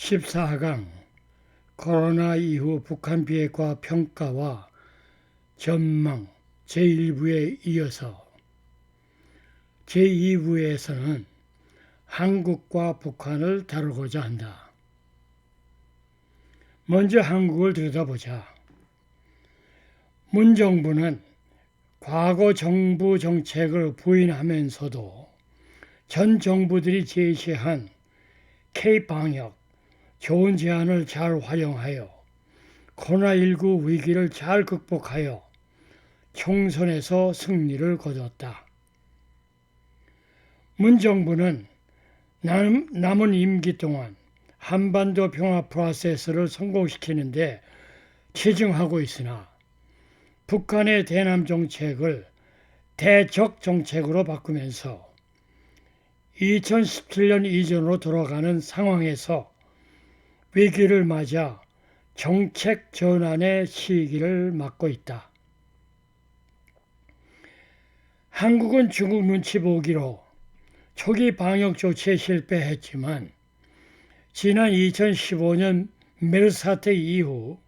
14강 코로나 이후 북한 비핵화 평가와 전망 제1부에 이어서 제2부에서는 한국과 북한을 다루고자 한다. 먼저 한국을 들여다보자. 문 정부는 과거 정부 정책을 부인하면서도 전 정부들이 제시한 K-방역 좋은 제안을 잘 활용하여 코로나19 위기를 잘 극복하여 총선에서 승리를 거뒀다. 문 정부는 남은 임기 동안 한반도 평화 프로세스를 성공시키는데 치중하고 있으나 북한의 대남 정책을 대적 정책으로 바꾸면서 2017년 이전으로 돌아가는 상황에서 위기를 맞아 정책 전환의 시기를 맞고 있다. 한국은 중국 눈치 보기로 초기 방역 조치에 실패했지만 지난 2015년 메르스 사태 이후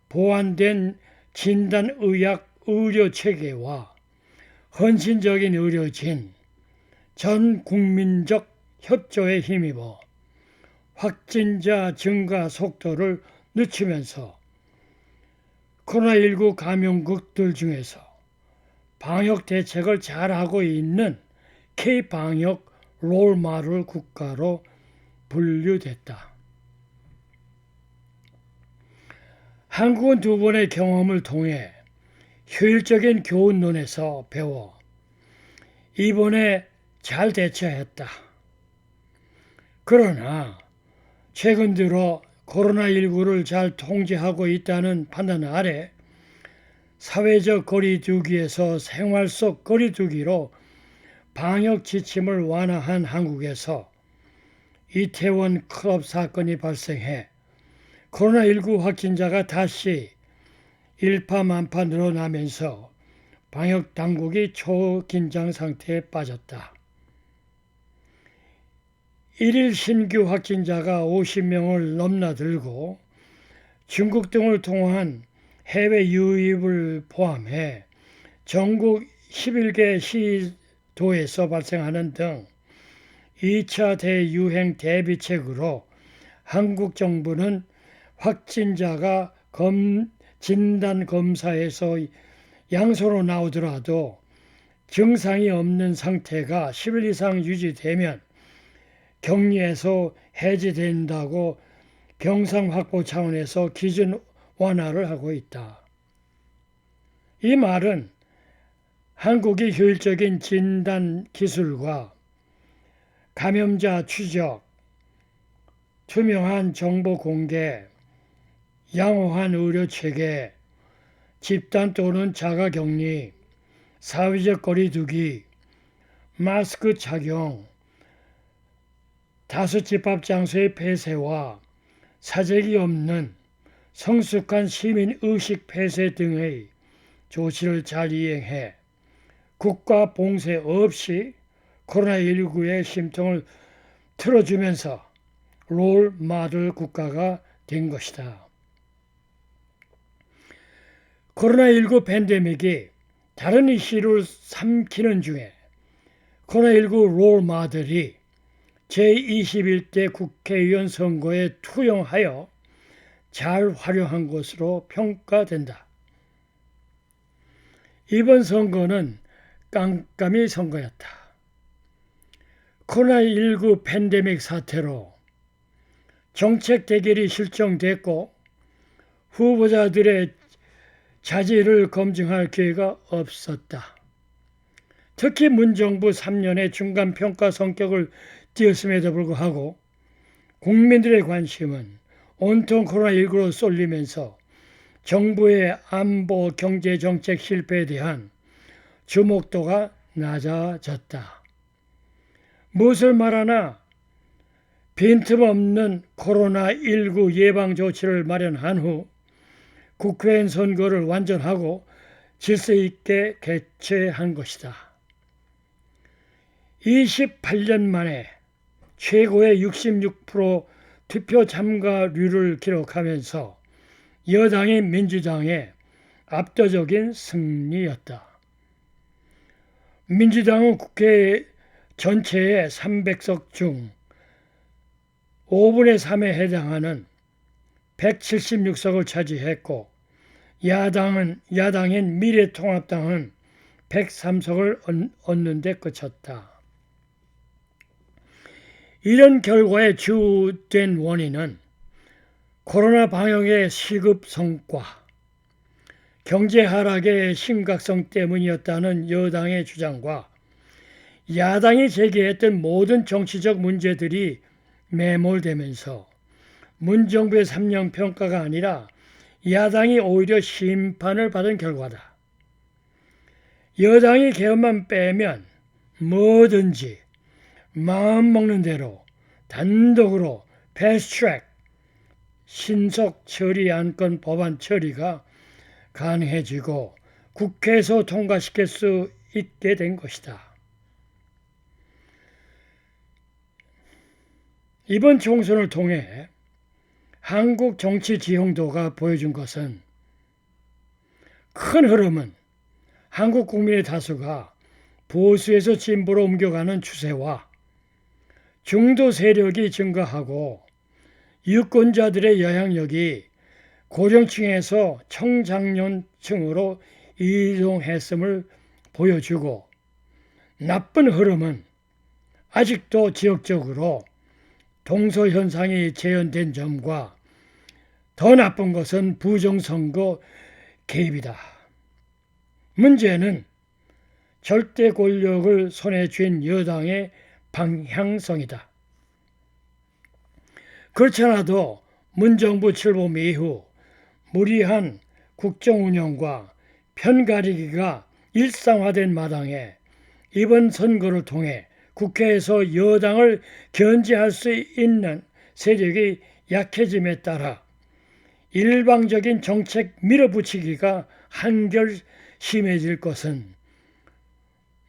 보완된 진단의학 의료체계와 헌신적인 의료진, 전 국민적 협조에 힘입어 확진자 증가 속도를 늦추면서 코로나19 감염국들 중에서 방역 대책을 잘하고 있는 K-방역 롤모델 국가로 분류됐다. 한국은 두 번의 경험을 통해 효율적인 교훈론에서 배워 이번에 잘 대처했다. 그러나 최근 들어 코로나19를 잘 통제하고 있다는 판단 아래 사회적 거리두기에서 생활 속 거리두기로 방역 지침을 완화한 한국에서 이태원 클럽 사건이 발생해 코로나19 확진자가 다시 일파만파 늘어나면서 방역 당국이 초긴장 상태에 빠졌다. 1일 신규 확진자가 50명을 넘나들고 중국 등을 통한 해외 유입을 포함해 전국 11개 시도에서 발생하는 등 2차 대유행 대비책으로 한국 정부는 확진자가 진단검사에서 양소로 나오더라도 증상이 없는 상태가 10일 이상 유지되면 격리에서 해제된다고 병상 확보 차원에서 기준 완화를 하고 있다. 이 말은 한국이 효율적인 진단 기술과 감염자 추적, 투명한 정보 공개, 양호한 의료 체계, 집단 또는 자가 격리, 사회적 거리두기, 마스크 착용, 다수 집합 장소의 폐쇄와 사재기 없는 성숙한 시민 의식 폐쇄 등의 조치를 잘 이행해 국가 봉쇄 없이 코로나19의 심통을 틀어주면서 롤모델 국가가 된 것이다. 코로나19 팬데믹이 다른 이슈를 삼키는 중에 코로나19 롤모델이 제21대 국회의원 선거에 투영하여 잘 활용한 것으로 평가된다. 이번 선거는 깜깜이 선거였다. 코로나19 팬데믹 사태로 정책 대결이 실종됐고 후보자들의 자질을 검증할 기회가 없었다. 특히 문정부 3년의 중간평가 성격을 띄었음에도 불구하고 국민들의 관심은 온통 코로나19로 쏠리면서 정부의 안보 경제정책 실패에 대한 주목도가 낮아졌다. 무엇을 말하나 빈틈없는 코로나19 예방조치를 마련한 후 국회의원 선거를 완전하고 질서 있게 개최한 것이다. 28년 만에 최고의 66% 투표 참가률을 기록하면서 여당이 민주당의 압도적인 승리였다. 민주당은 국회 전체의 300석 중 5분의 3에 해당하는 176석을 차지했고 야당인 미래통합당은 103석을 얻는 데 그쳤다. 이런 결과의 주된 원인은 코로나 방역의 시급 성과, 경제 하락의 심각성 때문이었다는 여당의 주장과 야당이 제기했던 모든 정치적 문제들이 매몰되면서 문정부의 3년 평가가 아니라 야당이 오히려 심판을 받은 결과다. 여당이 개헌만 빼면 뭐든지 마음먹는 대로 단독으로 패스트트랙 신속 처리 안건 법안 처리가 가능해지고 국회에서 통과시킬 수 있게 된 것이다. 이번 총선을 통해 한국 정치 지형도가 보여준 것은 큰 흐름은 한국 국민의 다수가 보수에서 진보로 옮겨가는 추세와 중도 세력이 증가하고 유권자들의 영향력이 고령층에서 청장년층으로 이동했음을 보여주고, 나쁜 흐름은 아직도 지역적으로 동서현상이 재현된 점과 더 나쁜 것은 부정선거 개입이다. 문제는 절대 권력을 손에 쥔 여당의 방향성이다. 그렇지 않아도 문정부 출범 이후 무리한 국정운영과 편가르기가 일상화된 마당에 이번 선거를 통해 국회에서 여당을 견제할 수 있는 세력이 약해짐에 따라 일방적인 정책 밀어붙이기가 한결 심해질 것은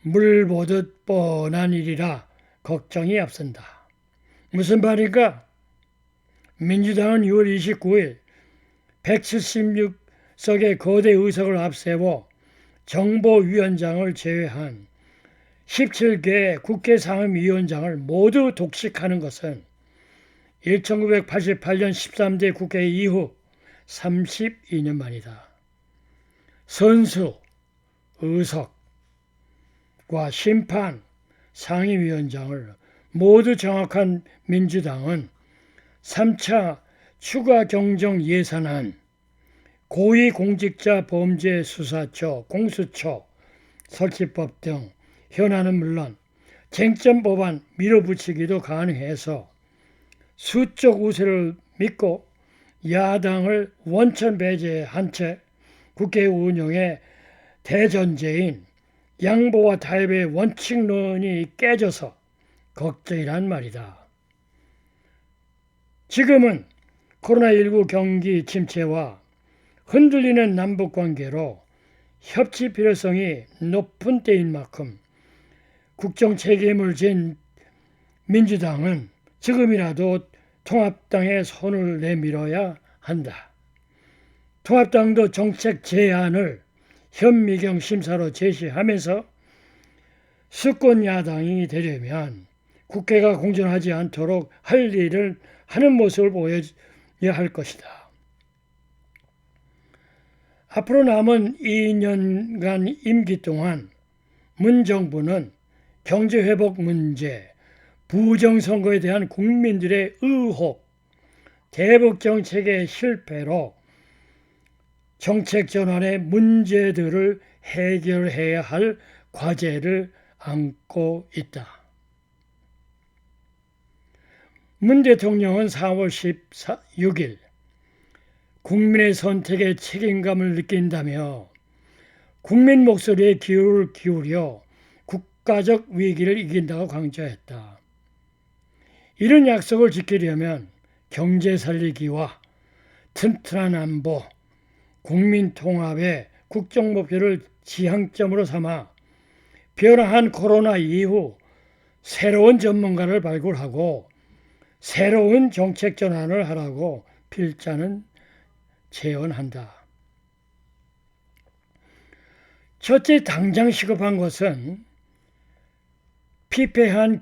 물 보듯 뻔한 일이라 걱정이 앞선다. 무슨 말인가? 민주당은 6월 29일 176석의 거대 의석을 앞세워 정보위원장을 제외한 17개 국회 상임위원장을 모두 독식하는 것은 1988년 13대 국회 이후 32년 만이다. 선수, 의석과 심판, 상임위원장을 모두 정확한 민주당은 3차 추가 경정 예산안, 고위공직자범죄수사처, 공수처 설치법 등 현안은 물론 쟁점 법안 밀어붙이기도 가능해서 수적 우세를 믿고 야당을 원천 배제한 채 국회 운영의 대전제인 양보와 타협의 원칙론이 깨져서 걱정이란 말이다. 지금은 코로나19 경기 침체와 흔들리는 남북관계로 협치 필요성이 높은 때인 만큼 국정 책임을 진 민주당은 지금이라도 통합당의 손을 내밀어야 한다. 통합당도 정책 제안을 현미경 심사로 제시하면서 수권 야당이 되려면 국회가 공존하지 않도록 할 일을 하는 모습을 보여야 할 것이다. 앞으로 남은 2년간 임기 동안 문정부는 경제회복 문제, 부정선거에 대한 국민들의 의혹, 대북정책의 실패로 정책 전환의 문제들을 해결해야 할 과제를 안고 있다. 문 대통령은 4월 16일 국민의 선택에 책임감을 느낀다며 국민 목소리에 귀를 기울여 국가적 위기를 이긴다고 강조했다. 이런 약속을 지키려면 경제 살리기와 튼튼한 안보, 국민 통합의 국정 목표를 지향점으로 삼아 변화한 코로나 이후 새로운 전문가를 발굴하고 새로운 정책 전환을 하라고 필자는 제언한다. 첫째, 당장 시급한 것은 피폐한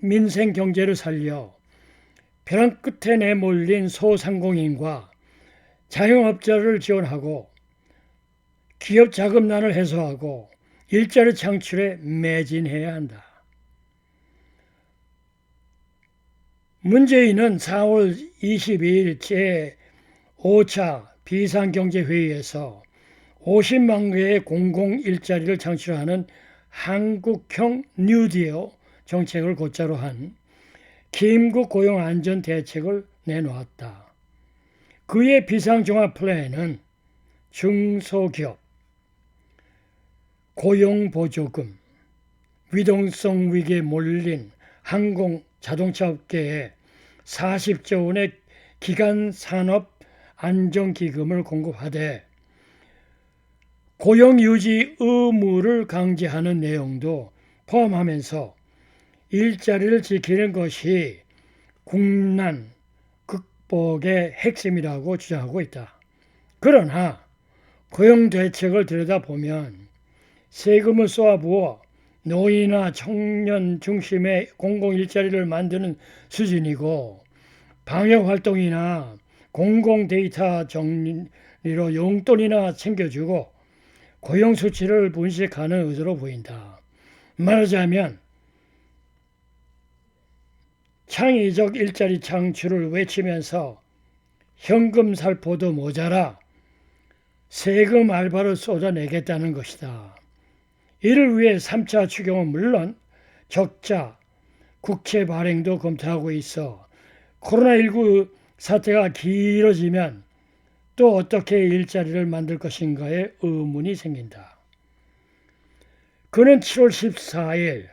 민생 경제를 살려 벼랑 끝에 내몰린 소상공인과 자영업자를 지원하고 기업 자금난을 해소하고 일자리 창출에 매진해야 한다. 문재인은 4월 22일 제5차 비상경제회의에서 50만 개의 공공일자리를 창출하는 한국형 뉴딜 정책을 골자로 한 긴급 고용안전대책을 내놓았다. 그의 비상종합 플랜은 중소기업, 고용보조금, 위동성 위기에 몰린 항공, 자동차 업계에 40조 원의 기간산업 안정기금을 공급하되 고용유지 의무를 강제하는 내용도 포함하면서 일자리를 지키는 것이 국난 극복의 핵심이라고 주장하고 있다. 그러나 고용대책을 들여다보면 세금을 쏘아부어 노인이나 청년 중심의 공공일자리를 만드는 수준이고 방역활동이나 공공데이터 정리로 용돈이나 챙겨주고 고용수치를 분식하는 의도로 보인다. 말하자면 창의적 일자리 창출을 외치면서 현금 살포도 모자라 세금 알바를 쏟아내겠다는 것이다. 이를 위해 3차 추경은 물론 적자, 국채 발행도 검토하고 있어 코로나19 사태가 길어지면 또 어떻게 일자리를 만들 것인가에 의문이 생긴다. 그는 7월 14일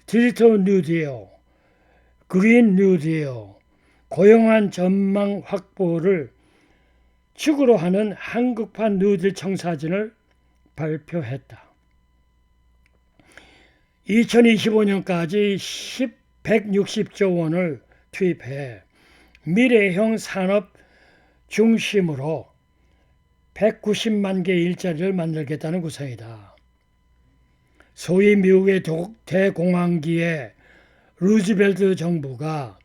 디지털 뉴딜, 그린 뉴딜, 고용한 전망 확보를 축으로 하는 한국판 뉴딜 청사진을 발표했다. 2025년까지 160조 원을 투입해 미래형 산업 중심으로 190만 개 일자리를 만들겠다는 구상이다. 소위 미국의 대공황기에 루즈벨트 정부가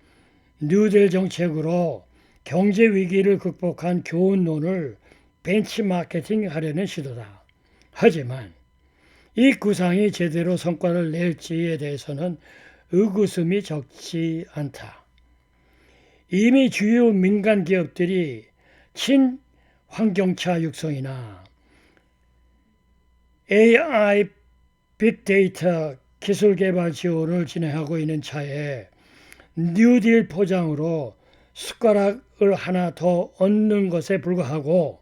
뉴딜 정책으로 경제 위기를 극복한 교훈론을 벤치마케팅하려는 시도다. 하지만 이 구상이 제대로 성과를 낼지에 대해서는 의구심이 적지 않다. 이미 주요 민간 기업들이 친환경차 육성이나 AI 빅데이터 기술 개발 지원을 진행하고 있는 차에 뉴딜 포장으로 숟가락을 하나 더 얹는 것에 불과하고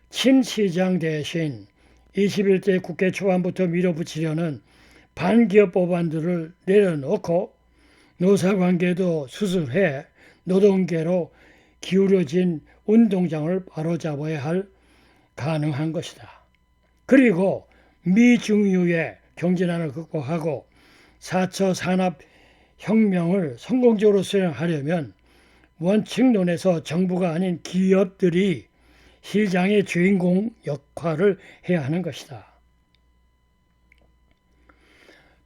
친시장 대신 21대 국회 초반부터 밀어붙이려는 반기업 법안들을 내려놓고 노사관계도 수술해 노동계로 기울어진 운동장을 바로잡아야 할 가능한 것이다. 그리고 미중유의 경제난을 극복하고 4차 산업혁명을 성공적으로 수행하려면 원칙론에서 정부가 아닌 기업들이 시장의 주인공 역할을 해야 하는 것이다.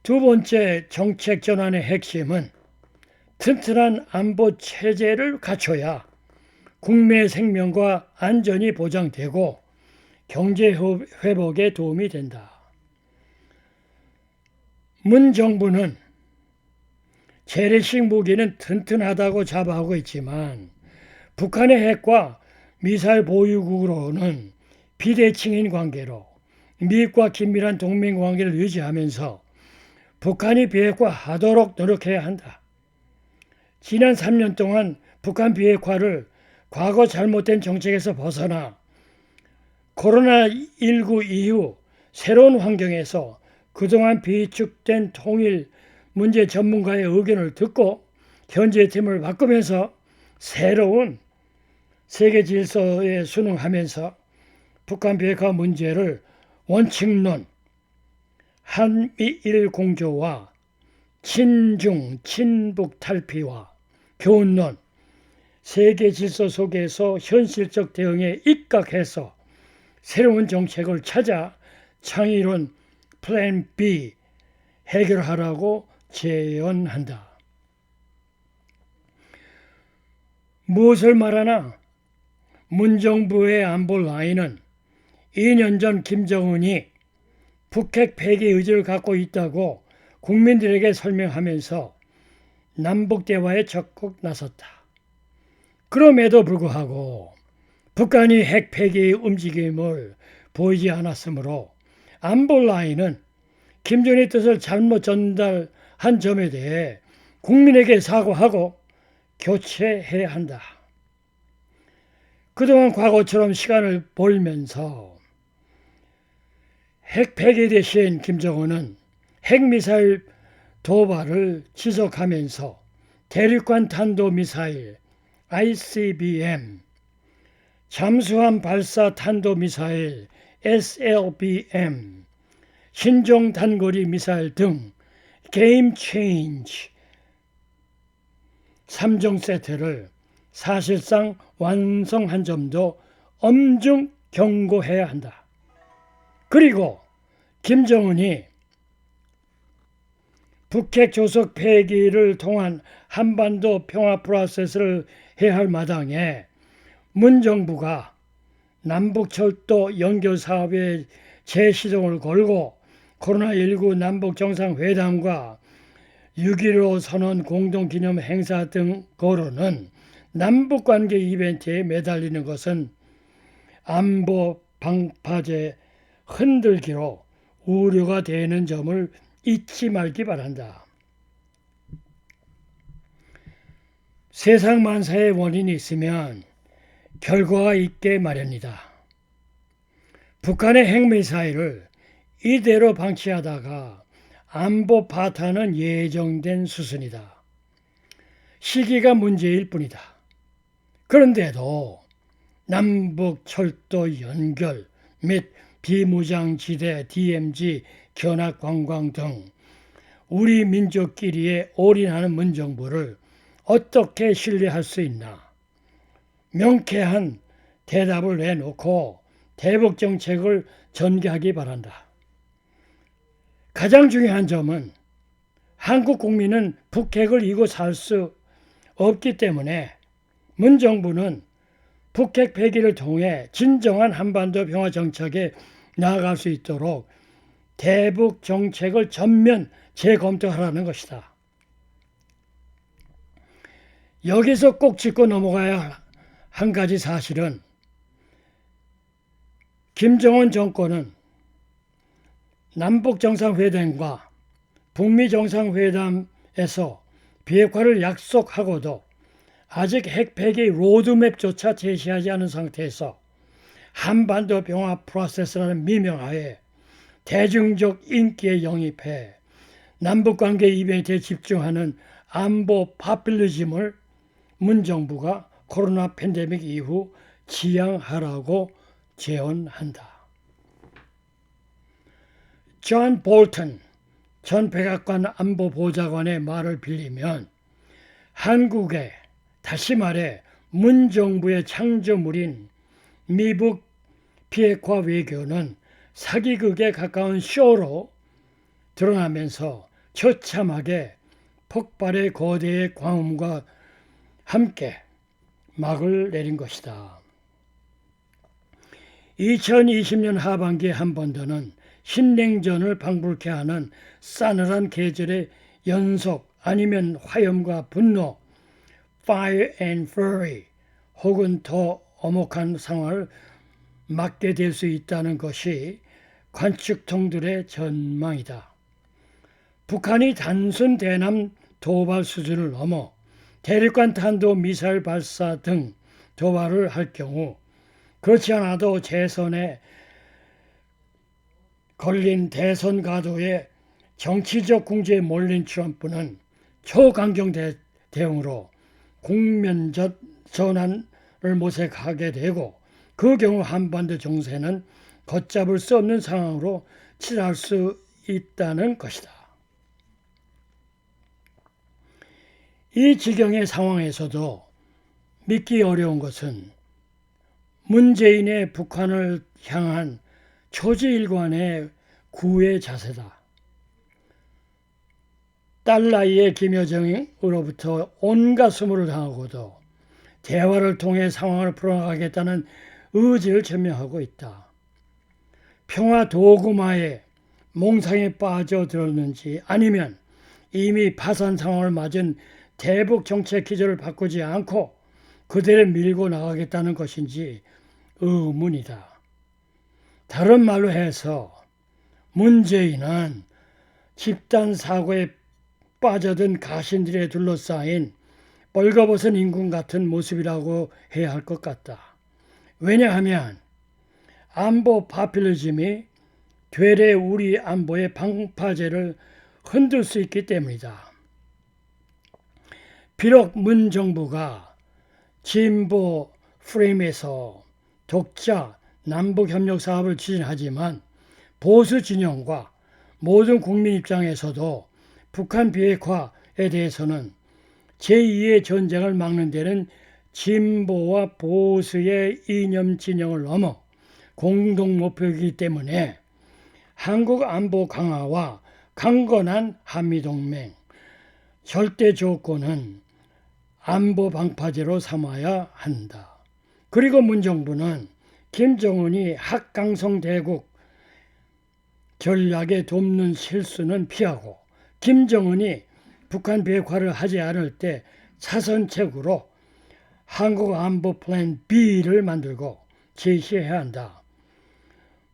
두 번째 정책 전환의 핵심은 튼튼한 안보 체제를 갖춰야 국민의 생명과 안전이 보장되고 경제 회복에 도움이 된다. 문 정부는 재래식 무기는 튼튼하다고 자부하고 있지만 북한의 핵과 미사일 보유국으로는 비대칭인 관계로 미국과 긴밀한 동맹 관계를 유지하면서 북한이 비핵화하도록 노력해야 한다. 지난 3년 동안 북한 비핵화를 과거 잘못된 정책에서 벗어나 코로나19 이후 새로운 환경에서 그동안 비축된 통일 문제 전문가의 의견을 듣고 현재 팀을 바꾸면서 새로운 세계 질서에 순응하면서 북한 비핵화 문제를 원칙론, 한미일 공조와 친중, 친북 탈피와 교훈론, 세계 질서 속에서 현실적 대응에 입각해서 새로운 정책을 찾아 창의론 플랜 B 해결하라고 제언한다. 무엇을 말하나? 문정부의 안보 라인은 2년 전 김정은이 북핵 폐기 의지를 갖고 있다고 국민들에게 설명하면서 남북대화에 적극 나섰다. 그럼에도 불구하고 북한이 핵 폐기의 움직임을 보이지 않았으므로 안보 라인은 김정은의 뜻을 잘못 전달한 점에 대해 국민에게 사과하고 교체해야 한다. 그동안 과거처럼 시간을 벌면서 핵 폐기 대신 김정은은 핵미사일 도발을 지속하면서 대륙간 탄도미사일 ICBM, 잠수함 발사 탄도미사일 SLBM, 신종 단거리 미사일 등 게임 체인지 3종 세트를 사실상 완성한 점도 엄중 경고해야 한다. 그리고 김정은이 북핵 조속 폐기를 통한 한반도 평화 프로세스를 해야 할 마당에 문정부가 남북철도 연결사업의 재시동을 걸고 코로나19 남북정상회담과 6.15 선언 공동기념 행사 등 거로는 남북관계 이벤트에 매달리는 것은 안보 방파제 흔들기로 우려가 되는 점을 잊지 말기 바란다. 세상 만사의 원인이 있으면 결과가 있게 마련이다. 북한의 핵미사일을 이대로 방치하다가 안보 파탄은 예정된 수순이다. 시기가 문제일 뿐이다. 그런데도 남북 철도 연결 및 비무장지대 DMZ 견학관광 등 우리 민족끼리에 올인하는 문정부를 어떻게 신뢰할 수 있나? 명쾌한 대답을 내놓고 대북 정책을 전개하기 바란다. 가장 중요한 점은 한국 국민은 북핵을 이고 살 수 없기 때문에 문정부는 북핵 폐기를 통해 진정한 한반도 평화 정책에 나아갈 수 있도록 대북 정책을 전면 재검토하라는 것이다. 여기서 꼭 짚고 넘어가야 할 한 가지 사실은 김정은 정권은 남북정상회담과 북미정상회담에서 비핵화를 약속하고도 아직 핵폐기 로드맵조차 제시하지 않은 상태에서 한반도 평화 프로세스라는 미명하에 대중적 인기에 영입해 남북관계 이벤트에 집중하는 안보 파퓰리즘을 문정부가 코로나 팬데믹 이후 지양하라고 제언한다. 존 볼턴 전 백악관 안보보좌관의 말을 빌리면 한국의, 다시 말해 문정부의 창조물인 미북 비핵화 외교는 사기극에 가까운 쇼로 드러나면서 처참하게 폭발의 거대의 광음과 함께 막을 내린 것이다. 2020년 하반기 한반도는 신냉전을 방불케 하는 싸늘한 계절의 연속 아니면 화염과 분노, fire and fury 혹은 더 엄혹한 상황을 맞게 될 수 있다는 것이 관측통들의 전망이다. 북한이 단순 대남 도발 수준을 넘어 대륙간 탄도 미사일 발사 등 도발을 할 경우, 그렇지 않아도 재선에 걸린 대선 가도의 정치적 궁지에 몰린 트럼프는 초강경 대응으로 국면 전환을 모색하게 되고, 그 경우 한반도 정세는 걷잡을 수 없는 상황으로 치달할 수 있다는 것이다. 이 지경의 상황에서도 믿기 어려운 것은 문재인의 북한을 향한 초지일관의 구애 자세다. 딸 나이의 김여정으로부터 온갖 수모를 당하고도 대화를 통해 상황을 풀어나가겠다는 의지를 전명하고 있다. 평화 도구마에 몽상에 빠져들었는지 아니면 이미 파산 상황을 맞은 대북 정책 기조를 바꾸지 않고 그대로 밀고 나가겠다는 것인지 의문이다. 다른 말로 해서 문재인은 집단 사고에 빠져든 가신들에 둘러싸인 벌거벗은 인군 같은 모습이라고 해야 할 것 같다. 왜냐하면 안보 파퓰리즘이 되레 우리 안보의 방파제를 흔들 수 있기 때문이다. 비록 문 정부가 진보 프레임에서 독자 남북협력 사업을 추진하지만 보수 진영과 모든 국민 입장에서도 북한 비핵화에 대해서는 제2의 전쟁을 막는 데는 진보와 보수의 이념 진영을 넘어 공동 목표이기 때문에 한국 안보 강화와 강건한 한미동맹 절대 조건은 안보 방파제로 삼아야 한다. 그리고 문정부는 김정은이 핵강성 대국 전략에 돕는 실수는 피하고 김정은이 북한 비핵화를 하지 않을 때 차선책으로 한국 안보 플랜 B를 만들고 제시해야 한다.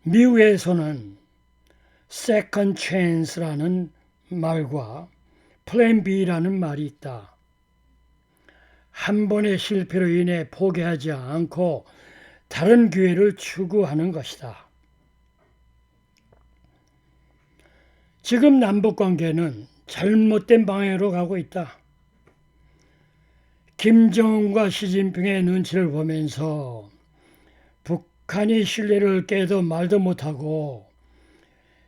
미국에서는 second chance라는 말과 플랜 B라는 말이 있다. 한 번의 실패로 인해 포기하지 않고 다른 기회를 추구하는 것이다. 지금 남북관계는 잘못된 방향으로 가고 있다. 김정은과 시진핑의 눈치를 보면서 북한이 신뢰를 깨도 말도 못하고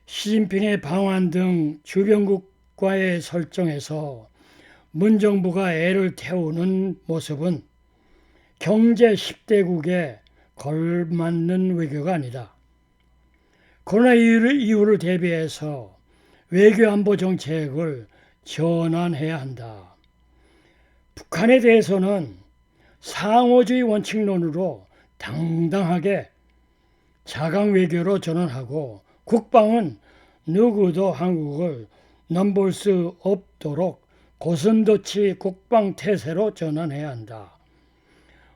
시진핑의 방한 등 주변국과의 설정에서 문정부가 애를 태우는 모습은 경제 10대국에 걸맞는 외교가 아니다. 코로나 이후를 대비해서 외교안보 정책을 전환해야 한다. 북한에 대해서는 상호주의 원칙론으로 당당하게 자강 외교로 전환하고 국방은 누구도 한국을 넘볼 수 없도록 고슴도치 국방 태세로 전환해야 한다.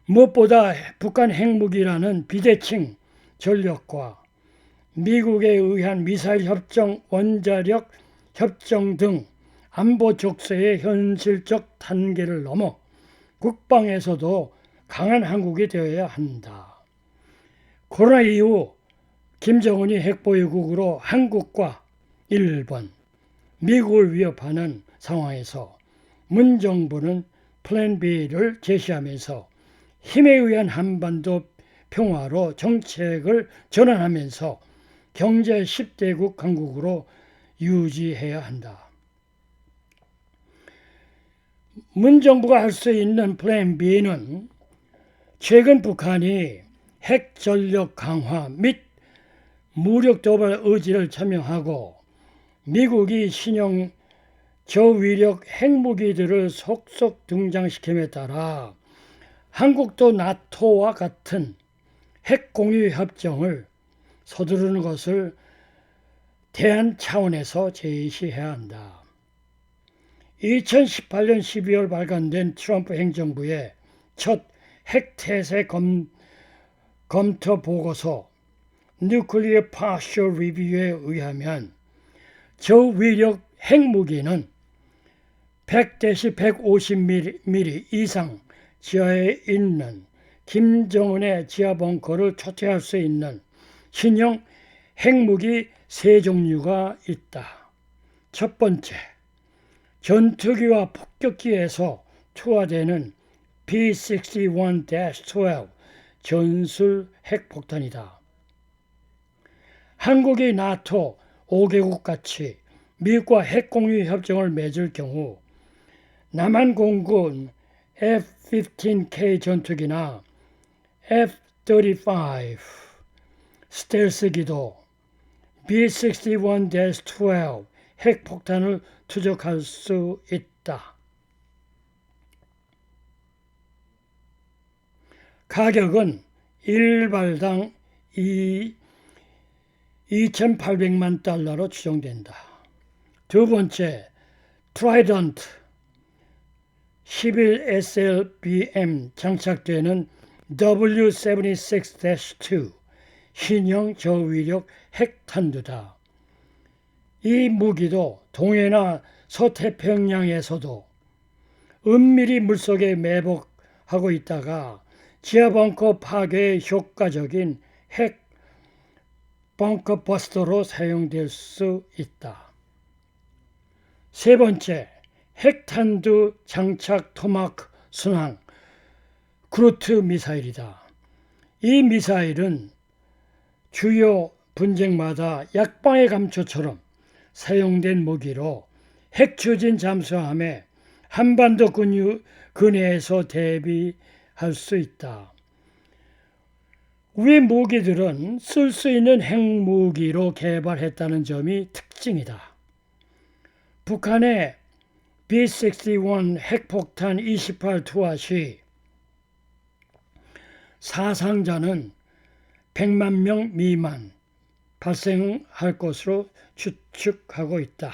무엇보다 북한 핵무기라는 비대칭 전력과 미국에 의한 미사일 협정, 원자력 협정 등 안보 족쇄의 현실적 단계를 넘어 국방에서도 강한 한국이 되어야 한다. 코로나 이후 김정은이 핵보유국으로 한국과 일본, 미국을 위협하는 상황에서 문정부는 플랜 B를 제시하면서 힘에 의한 한반도 평화로 정책을 전환하면서 경제 10대국 강국으로 유지해야 한다. 문정부가 할 수 있는 플랜 B는 최근 북한이 핵 전력 강화 및 무력 도발 의지를 천명하고 미국이 신형 저위력 핵무기들을 속속 등장시킴에 따라 한국도 나토와 같은 핵 공유 협정을 서두르는 것을 대안 차원에서 제시해야 한다. 2018년 12월 발간된 트럼프 행정부의 첫 핵태세 검토 보고서 Nuclear Posture Review에 의하면 저위력 핵무기는 100-150mm 이상 지하에 있는 김정은의 지하 벙커를 초퇴할 수 있는 신형 핵무기 세 종류가 있다. 첫 번째, 전투기와 폭격기에서 투하되는 P-61-12 전술 핵폭탄이다. 한국이 나토 5개국 같이 미국과 핵공유 협정을 맺을 경우 남한 공군 F-15K 전투기나 F-35 스텔스기도 B-61-12 핵폭탄을 투적할 수 있다. 가격은 1발당 2,800만 달러로 추정된다. 두 번째, 트라이던트 11SLBM 장착되는 W76-2 신형 저위력 핵탄두다. 이 무기도 동해나 서태평양에서도 은밀히 물속에 매복하고 있다가 지하벙커 파괴에 효과적인 핵 벙커 버스터로 사용될 수 있다. 세 번째, 핵탄두 장착 토마호크 순항 크루트 미사일이다. 이 미사일은 주요 분쟁마다 약방의 감초처럼 사용된 무기로 핵추진 잠수함에 한반도 근해에서 대비할 수 있다. 위 무기들은 쓸 수 있는 핵무기로 개발했다는 점이 특징이다. 북한의 B-61 핵폭탄 28 투하 시 사상자는 100만 명 미만 발생할 것으로 추측하고 있다.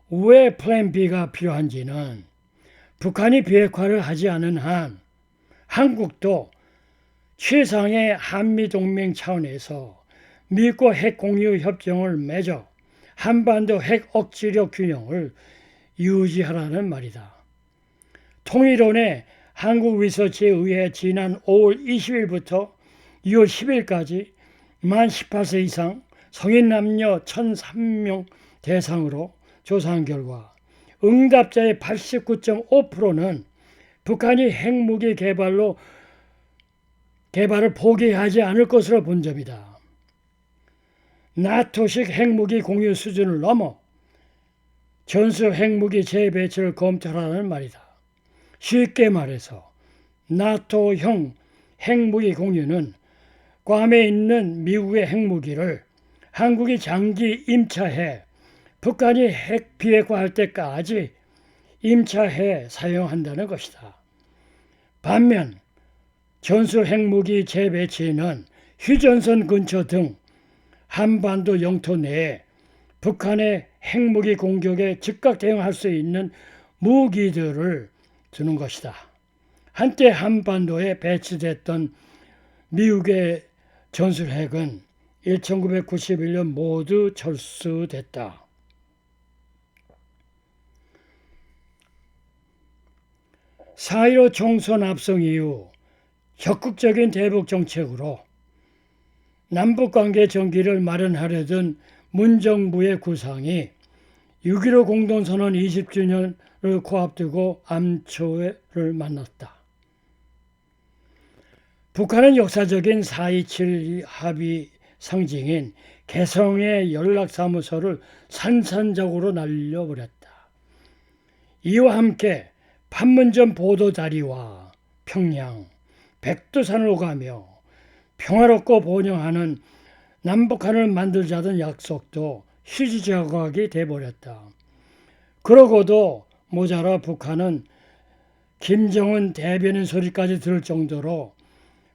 왜 플랜 B가 필요한지는 북한이 비핵화를 하지 않은 한 한국도 최상의 한미동맹 차원에서 미국과 핵공유 협정을 맺어 한반도 핵 억지력 균형을 유지하라는 말이다. 통일원의 한국리서치에 의해 지난 5월 20일부터 6월 10일까지 만 18세 이상 성인 남녀 1,003명 대상으로 조사한 결과 응답자의 89.5%는 북한이 핵무기 개발을 포기하지 않을 것으로 본 점이다. 나토식 핵무기 공유 수준을 넘어 전술 핵무기 재배치를 검토하라는 말이다. 쉽게 말해서 나토형 핵무기 공유는 괌에 있는 미국의 핵무기를 한국이 장기 임차해 북한이 핵 비핵화할 때까지 임차해 사용한다는 것이다. 반면 전술 핵무기 재배치는 휴전선 근처 등 한반도 영토 내에 북한의 핵무기 공격에 즉각 대응할 수 있는 무기들을 주는 것이다. 한때 한반도에 배치됐던 미국의 전술핵은 1991년 모두 철수됐다. 4.15 총선 압승 이후 적극적인 대북 정책으로 남북관계 전기를 마련하려던 문정부의 구상이 6.15 공동선언 20주년을 코앞두고 암초를 만났다. 북한은 역사적인 4.27 합의 상징인 개성의 연락사무소를 산산적으로 날려버렸다. 이와 함께 판문점 보도자리와 평양, 백두산을 오가며 평화롭고 번영하는 남북한을 만들자던 약속도 희지자각이 돼버렸다. 그러고도 모자라 북한은 김정은 대변인 소리까지 들을 정도로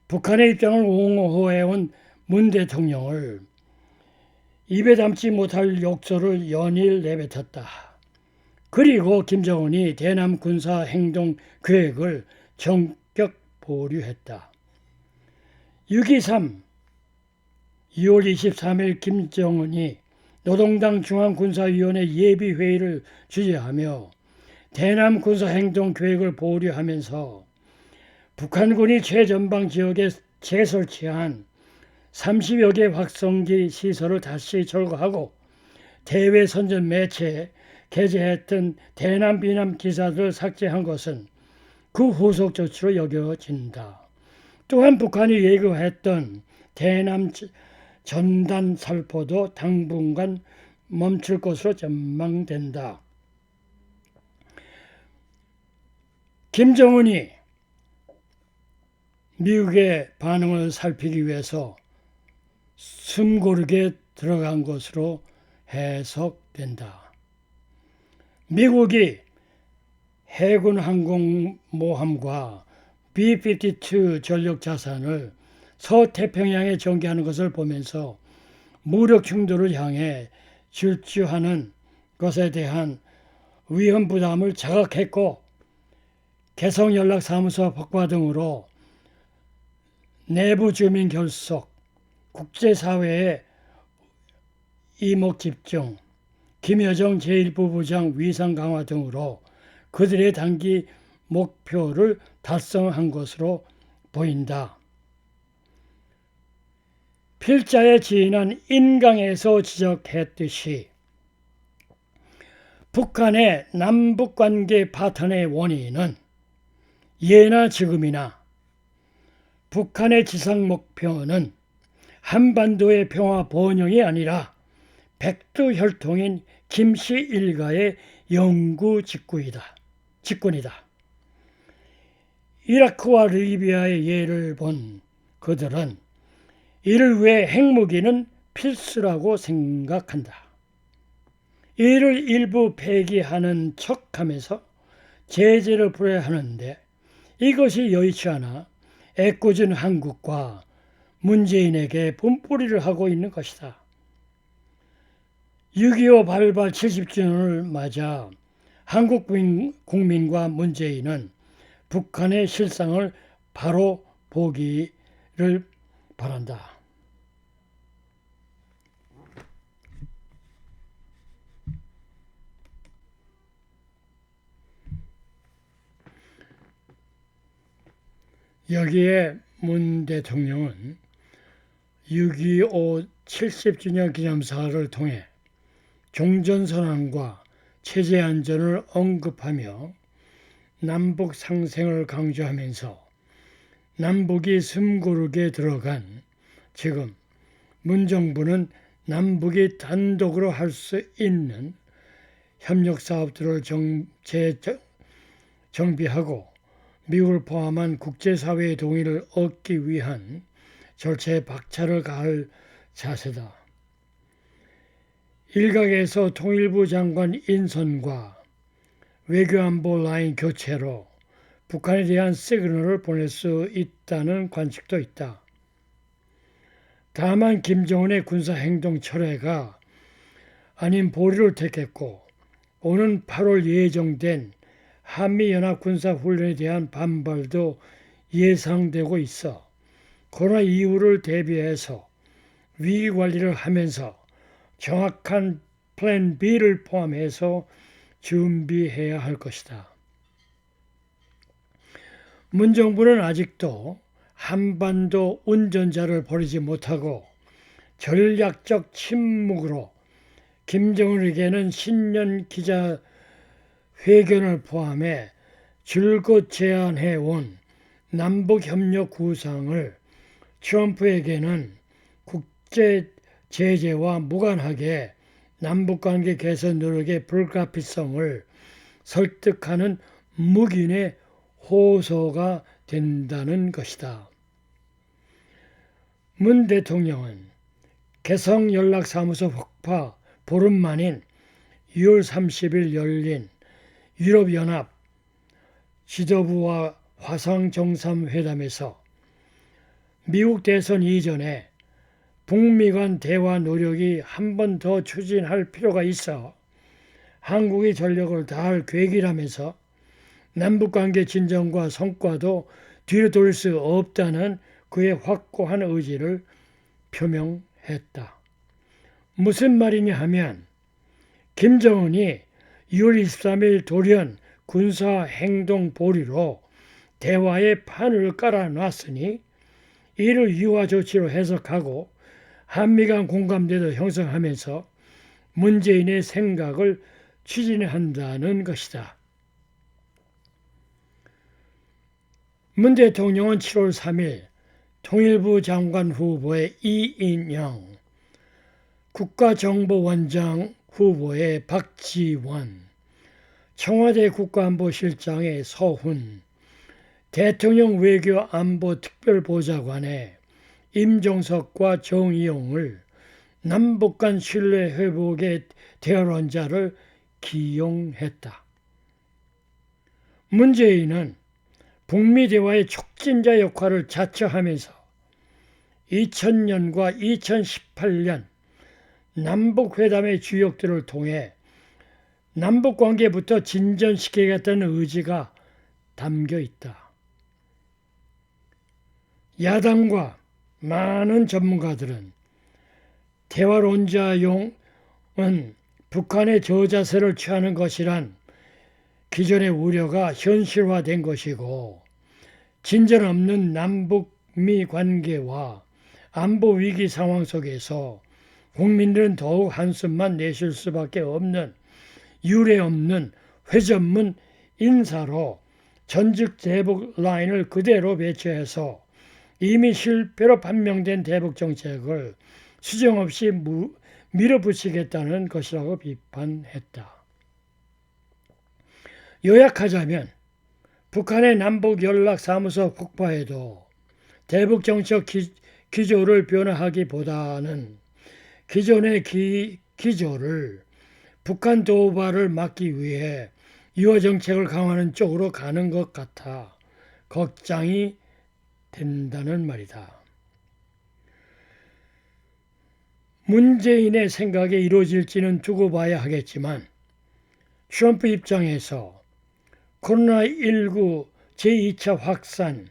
북한의 입장을 옹호해온 문 대통령을 입에 담지 못할 욕설을 연일 내뱉었다. 그리고 김정은이 대남 군사 행동 계획을 전격 보류했다. 6.23 2월 23일 김정은이 노동당 중앙군사위원회 예비회의를 주재하며 대남 군사행동 계획을 보류하면서 북한군이 최전방 지역에 재설치한 30여 개 확성기 시설을 다시 철거하고 대외 선전 매체에 게재했던 대남 비남 기사들을 삭제한 것은 그 후속 조치로 여겨진다. 또한 북한이 예고했던 대남 전단 살포도 당분간 멈출 것으로 전망된다. 김정은이 미국의 반응을 살피기 위해서 숨고르게 들어간 것으로 해석된다. 미국이 해군 항공모함과 B-52 전력 자산을 서태평양에 전개하는 것을 보면서 무력 충돌을 향해 질주하는 것에 대한 위험 부담을 자각했고 개성연락사무소 폭파 등으로 내부 주민 결속, 국제사회의 이목집중, 김여정 제1부부장 위상 강화 등으로 그들의 단기 목표를 달성한 것으로 보인다. 필자의 지인은 인강에서 지적했듯이 북한의 남북관계 파탄의 원인은 예나 지금이나 북한의 지상 목표는 한반도의 평화 번영이 아니라 백두혈통인 김씨 일가의 영구 직군이다. 이라크와 리비아의 예를 본 그들은 이를 위해 핵무기는 필수라고 생각한다. 이를 일부 폐기하는 척하면서 제재를 풀어야 하는데 이것이 여의치 않아 애꿎은 한국과 문재인에게 분풀이를 하고 있는 것이다. 6.25 발발 70주년을 맞아 한국 국민과 문재인은 북한의 실상을 바로 보기를 바란다. 여기에 문 대통령은 6.25 70주년 기념사를 통해 종전선언과 체제안전을 언급하며 남북 상생을 강조하면서 남북이 숨고르게 들어간 지금 문정부는 남북이 단독으로 할 수 있는 협력사업들을 정비하고 미국을 포함한 국제사회의 동의를 얻기 위한 절차에 박차를 가할 자세다. 일각에서 통일부 장관 인선과 외교안보 라인 교체로 북한에 대한 시그널을 보낼 수 있다는 관측도 있다. 다만 김정은의 군사행동 철회가 아닌 보류를 택했고 오는 8월 예정된 한미연합 군사훈련에 대한 반발도 예상되고 있어 코로나 이후를 대비해서 위기관리를 하면서 정확한 플랜 B를 포함해서 준비해야 할 것이다. 문정부는 아직도 한반도 운전자를 버리지 못하고 전략적 침묵으로 김정은에게는 신년 기자회견을 포함해 줄곧 제안해온 남북협력 구상을 트럼프에게는 국제 제재와 무관하게 남북관계 개선 노력의 불가피성을 설득하는 묵인의 호소가 된다는 것이다. 문 대통령은 개성연락사무소 폭파 보름 만인 6월 30일 열린 유럽연합 지도부와 화상정상회담에서 미국 대선 이전에 북미 간 대화 노력이 한 번 더 추진할 필요가 있어 한국이 전력을 다할 계획이라면서 남북관계 진전과 성과도 뒤로 돌릴 수 없다는 그의 확고한 의지를 표명했다. 무슨 말이냐 하면 김정은이 6월 23일 돌연 군사행동 보류로 대화의 판을 깔아놨으니 이를 유화 조치로 해석하고 한미 간 공감대도 형성하면서 문재인의 생각을 추진한다는 것이다. 문 대통령은 7월 3일 통일부 장관 후보의 이인영 국가정보원장 후보의 박지원, 청와대 국가안보실장의 서훈, 대통령 외교안보특별보좌관의 임종석과 정의용을 남북간 신뢰 회복의 대언자를 기용했다. 문재인은 북미 대화의 촉진자 역할을 자처하면서 2000년과 2018년 남북회담의 주역들을 통해 남북관계부터 진전시키겠다는 의지가 담겨 있다. 야당과 많은 전문가들은 대화론자용은 북한의 저자세를 취하는 것이란 기존의 우려가 현실화된 것이고, 진전 없는 남북미 관계와 안보 위기 상황 속에서 국민들은 더욱 한숨만 내쉴 수밖에 없는 유례 없는 회전문 인사로 전직 대북 라인을 그대로 배치해서 이미 실패로 판명된 대북 정책을 수정없이 밀어붙이겠다는 것이라고 비판했다. 요약하자면 북한의 남북연락사무소 폭파에도 대북 정책 기조를 변화하기보다는 기존의 기조를 북한 도발을 막기 위해 유화 정책을 강화하는 쪽으로 가는 것 같아 걱정이 된다는 말이다. 문재인의 생각에 이루어질지는 두고 봐야 하겠지만, 트럼프 입장에서 코로나19 제2차 확산,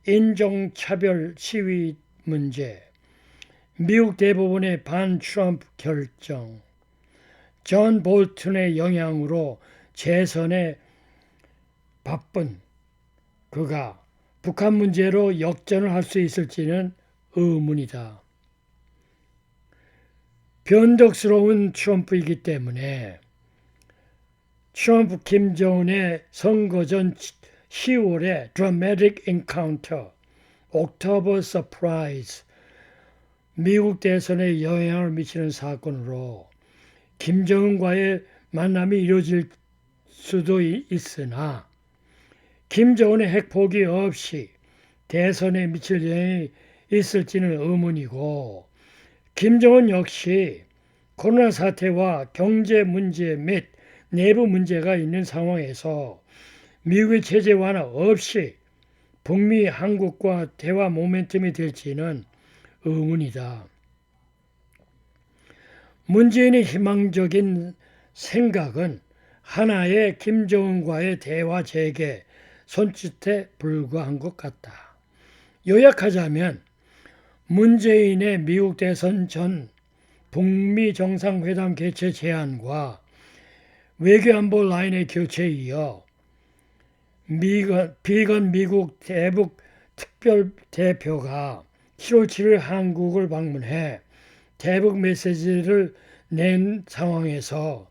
인종차별 시위 문제, 미국 대법원의 반트럼프 결정, 존 볼튼의 영향으로 재선에 바쁜 그가 북한 문제로 역전을 할 수 있을지는 의문이다. 변덕스러운 트럼프이기 때문에 트럼프 김정은의 선거 전 10월의 드라마틱 인카운터, 옥토버 서프라이즈, 미국 대선에 영향을 미치는 사건으로 김정은과의 만남이 이루어질 수도 있으나, 김정은의 핵포기 없이 대선에 미칠 영향이 있을지는 의문이고, 김정은 역시 코로나 사태와 경제 문제 및 내부 문제가 있는 상황에서 미국의 체제 완화 없이 북미 한국과 대화 모멘텀이 될지는 의문이다. 문재인의 희망적인 생각은 하나의 김정은과의 대화 재개 손짓에 불과한 것 같다. 요약하자면 문재인의 미국 대선 전 북미 정상회담 개최 제안과 외교안보 라인의 교체에 이어 비건 미국 대북 특별대표가 7월 7일 한국을 방문해 대북 메시지를 낸 상황에서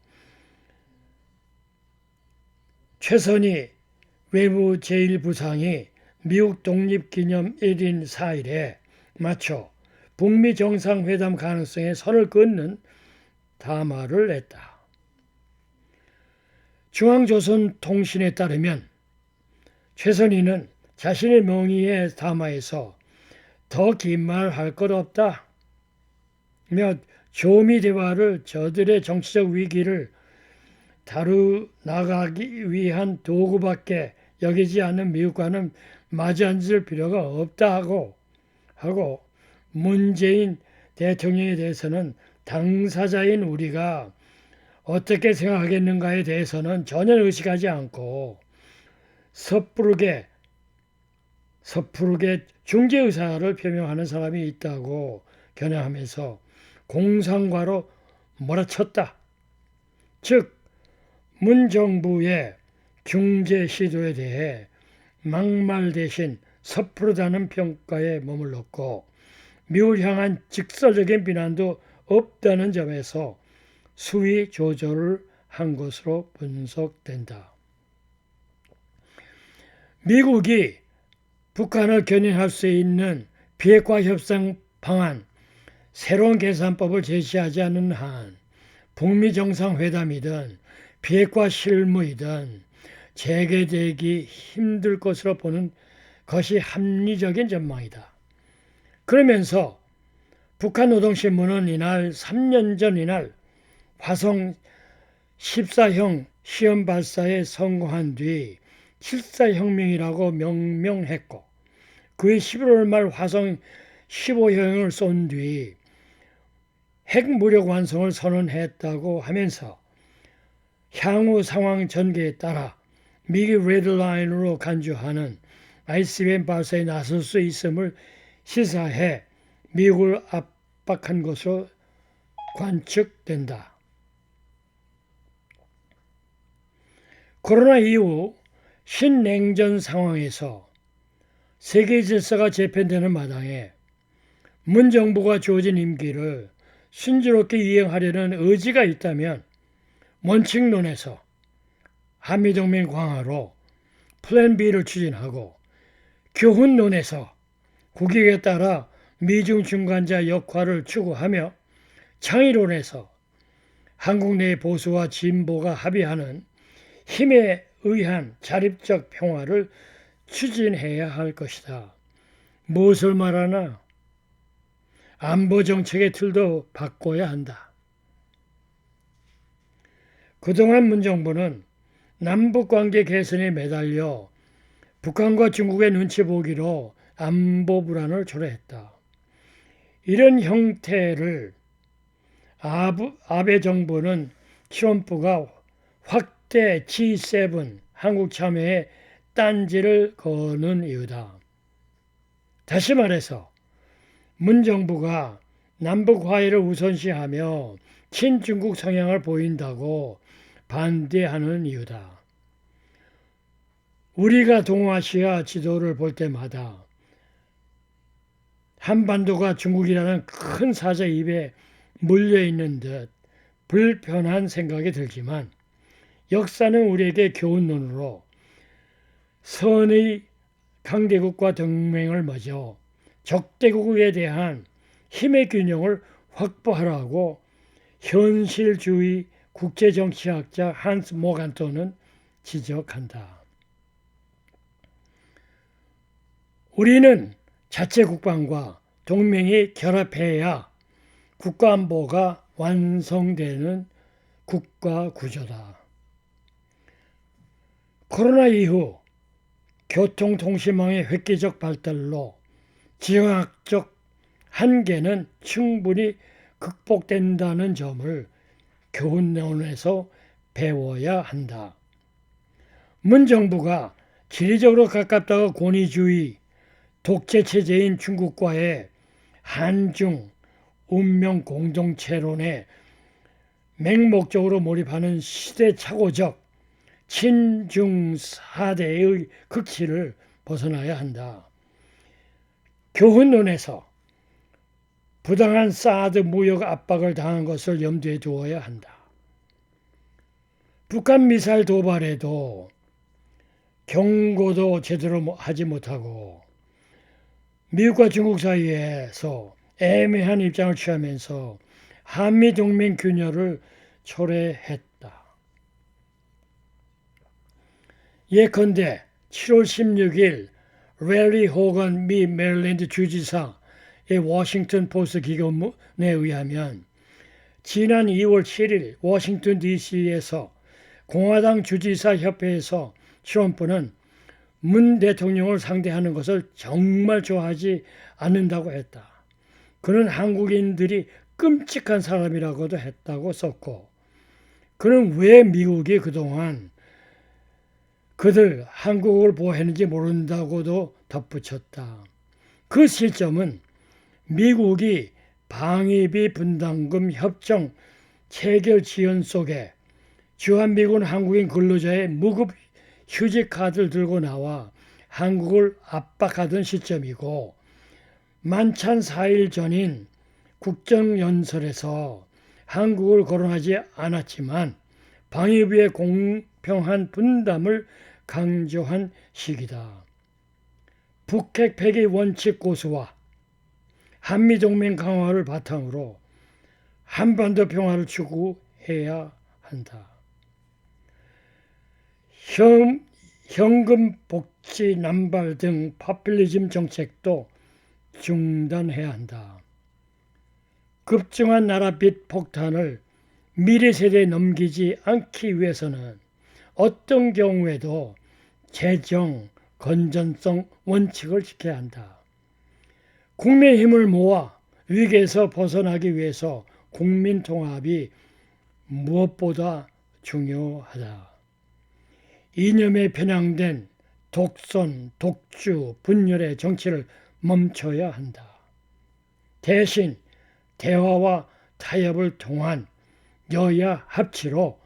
최선희 외무 제1부상이 미국 독립기념 1인 4일에 맞춰 북미 정상회담 가능성에 선을 긋는 담화를 냈다. 중앙조선통신에 따르면 최선희는 자신의 명의의 담화에서 더 긴 말 할 것 없다 며 조미 대화를 저들의 정치적 위기를 다루나가기 위한 도구밖에 여기지 않는 미국과는 마주 앉을 필요가 없다 하고 문재인 대통령에 대해서는 당사자인 우리가 어떻게 생각하겠는가에 대해서는 전혀 의식하지 않고 섣부르게 중재 의사를 표명하는 사람이 있다고 겨냥하면서 공상과로 몰아쳤다. 즉 문 정부의 중재 시도에 대해 막말 대신 섣부르다는 평가에 머물렀고, 미국을 향한 직설적인 비난도 없다는 점에서 수위 조절을 한 것으로 분석된다. 미국이 북한을 견인할 수 있는 비핵화 협상 방안, 새로운 계산법을 제시하지 않는 한 북미 정상회담이든 비핵화 실무이든 재개되기 힘들 것으로 보는 것이 합리적인 전망이다. 그러면서 북한노동신문은 이날 3년 전 이날 화성 14형 시험 발사에 성공한 뒤 7사혁명이라고 명명했고 그해 11월 말 화성 15형을 쏜 뒤 핵무력 완성을 선언했다고 하면서 향후 상황 전개에 따라 미기 레드라인으로 간주하는 ICBM 발사에 나설 수 있음을 시사해 미국을 압박한 것으로 관측된다. 코로나 이후 신냉전 상황에서 세계 질서가 재편되는 마당에 문 정부가 주어진 임기를 순조롭게 이행하려는 의지가 있다면 원칙론에서 한미동맹 강화로 플랜 B를 추진하고 교훈론에서 국익에 따라 미중 중간자 역할을 추구하며 창의론에서 한국 내 보수와 진보가 합의하는 힘에 의한 자립적 평화를 추진해야 할 것이다. 무엇을 말하나? 안보 정책의 틀도 바꿔야 한다. 그동안 문정부는 남북관계 개선에 매달려 북한과 중국의 눈치 보기로 안보 불안을 초래했다. 이런 형태를 아베 정부는 트럼프가 확대 G7 한국 참여에 딴지를 거는 이유다. 다시 말해서 문정부가 남북 화해를 우선시하며 친중국 성향을 보인다고 반대하는 이유다. 우리가 동아시아 지도를 볼 때마다 한반도가 중국이라는 큰 사자 입에 물려있는 듯 불편한 생각이 들지만 역사는 우리에게 교훈론으로 선의 강대국과 동맹을 맺어 적대국에 대한 힘의 균형을 확보하라고 현실주의 국제정치학자 한스 모간토는 지적한다. 우리는 자체 국방과 동맹이 결합해야 국가안보가 완성되는 국가 구조다. 코로나 이후 교통통신망의 획기적 발달로 지역적 한계는 충분히 극복된다는 점을 교훈론에서 배워야 한다. 문정부가 지리적으로 가깝다고 권위주의 독재체제인 중국과의 한중 운명 공동체론에 맹목적으로 몰입하는 시대착오적 친중 4대의 극치를 벗어나야 한다. 교훈론에서 부당한 사드 무역 압박을 당한 것을 염두에 두어야 한다. 북한 미사일 도발에도 경고도 제대로 하지 못하고 미국과 중국 사이에서 애매한 입장을 취하면서 한미동맹 균열을 초래했다. 예컨대 7월 16일 래리 호건 미 메릴랜드 주지사의 워싱턴 포스트 기고문에 의하면 지난 2월 7일 워싱턴 DC에서 공화당 주지사 협회에서 트럼프는 문 대통령을 상대하는 것을 정말 좋아하지 않는다고 했다. 그는 한국인들이 끔찍한 사람이라고도 했다고 썼고 그는 왜 미국이 그동안 그들 한국을 보호했는지 모른다고도 덧붙였다. 그 시점은 미국이 방위비 분담금 협정 체결 지연 속에 주한미군 한국인 근로자의 무급 휴직 카드를 들고 나와 한국을 압박하던 시점이고 만찬 4일 전인 국정연설에서 한국을 거론하지 않았지만 방위비의 공평한 분담을 강조한 시기다. 북핵 폐기 원칙 고수와 한미동맹 강화를 바탕으로 한반도 평화를 추구해야 해야 한다. 현금 복지 남발 등 파퓰리즘 정책도 중단해야 한다. 급증한 나라빚 폭탄을 미래 세대에 넘기지 않기 위해서는 어떤 경우에도 재정 건전성 원칙을 지켜야 한다. 국민의 힘을 모아 위기에서 벗어나기 위해서 국민 통합이 무엇보다 중요하다. 이념에 편향된 독선, 독주, 분열의 정치를 멈춰야 한다. 대신 대화와 타협을 통한 여야 합치로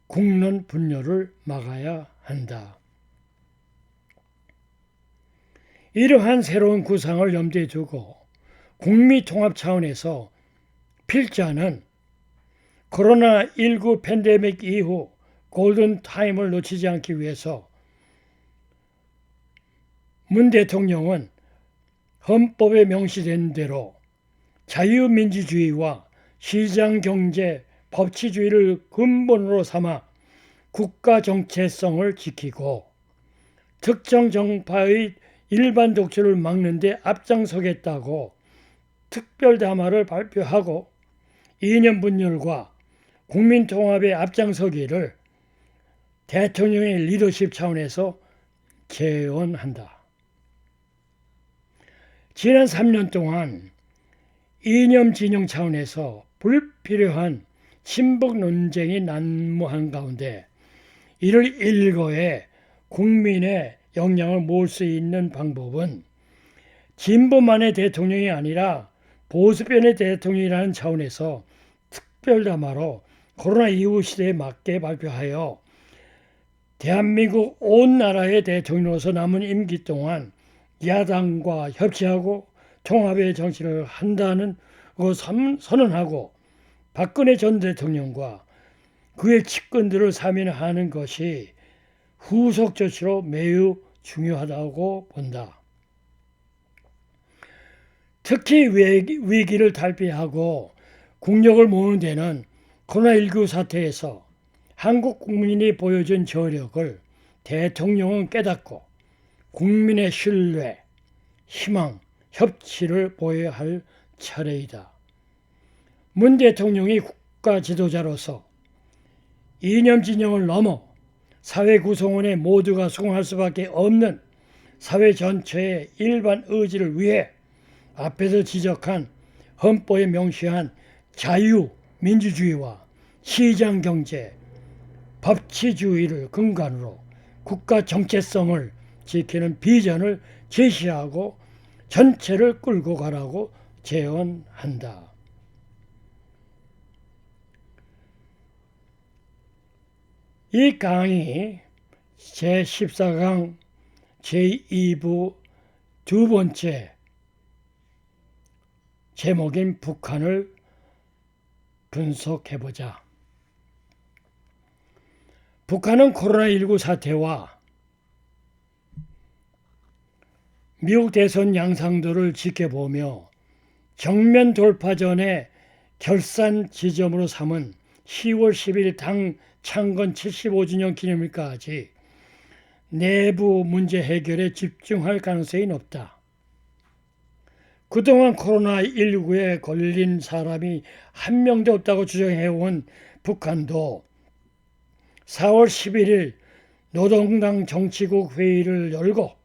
국론 분열을 막아야 한다. 이러한 새로운 구상을 염두에 두고 국민 통합 차원에서 필자는 코로나19 팬데믹 이후 골든타임을 놓치지 않기 위해서 문 대통령은 헌법에 명시된 대로 자유민주주의와 시장경제 법치주의를 근본으로 삼아 국가 정체성을 지키고 특정 정파의 일반 독주를 막는 데 앞장서겠다고 특별담화를 발표하고 이념 분열과 국민 통합에 앞장서기를 대통령의 리더십 차원에서 제언한다. 지난 3년 동안 이념 진영 차원에서 불필요한 친북 논쟁이 난무한 가운데 이를 일거에 국민의 영향을 모을 수 있는 방법은 진보만의 대통령이 아니라 보수변의 대통령이라는 차원에서 특별담화로 코로나 이후 시대에 맞게 발표하여 대한민국 온 나라의 대통령으로서 남은 임기 동안 야당과 협치하고 통합의 정치를 한다는 거 선언하고 박근혜 전 대통령과 그의 측근들을 사면하는 것이 후속 조치로 매우 중요하다고 본다. 특히 위기를 탈피하고 국력을 모으는 데는 코로나19 사태에서 한국 국민이 보여준 저력을 대통령은 깨닫고 국민의 신뢰, 희망, 협치를 보여야 할 차례이다. 문 대통령이 국가 지도자로서 이념 진영을 넘어 사회 구성원의 모두가 수긍할 수밖에 없는 사회 전체의 일반 의지를 위해 앞에서 지적한 헌법에 명시한 자유, 민주주의와 시장경제, 법치주의를 근간으로 국가 정체성을 지키는 비전을 제시하고 전체를 끌고 가라고 제언한다. 이 강의 제14강 제2부 두 번째 제목인 북한을 분석해보자. 북한은 코로나19 사태와 미국 대선 양상도를 지켜보며 정면 돌파 전에 결산 지점으로 삼은 10월 10일 당 창건 75주년 기념일까지 내부 문제 해결에 집중할 가능성이 높다. 그동안 코로나19에 걸린 사람이 한 명도 없다고 주장해온 북한도 4월 11일 노동당 정치국 회의를 열고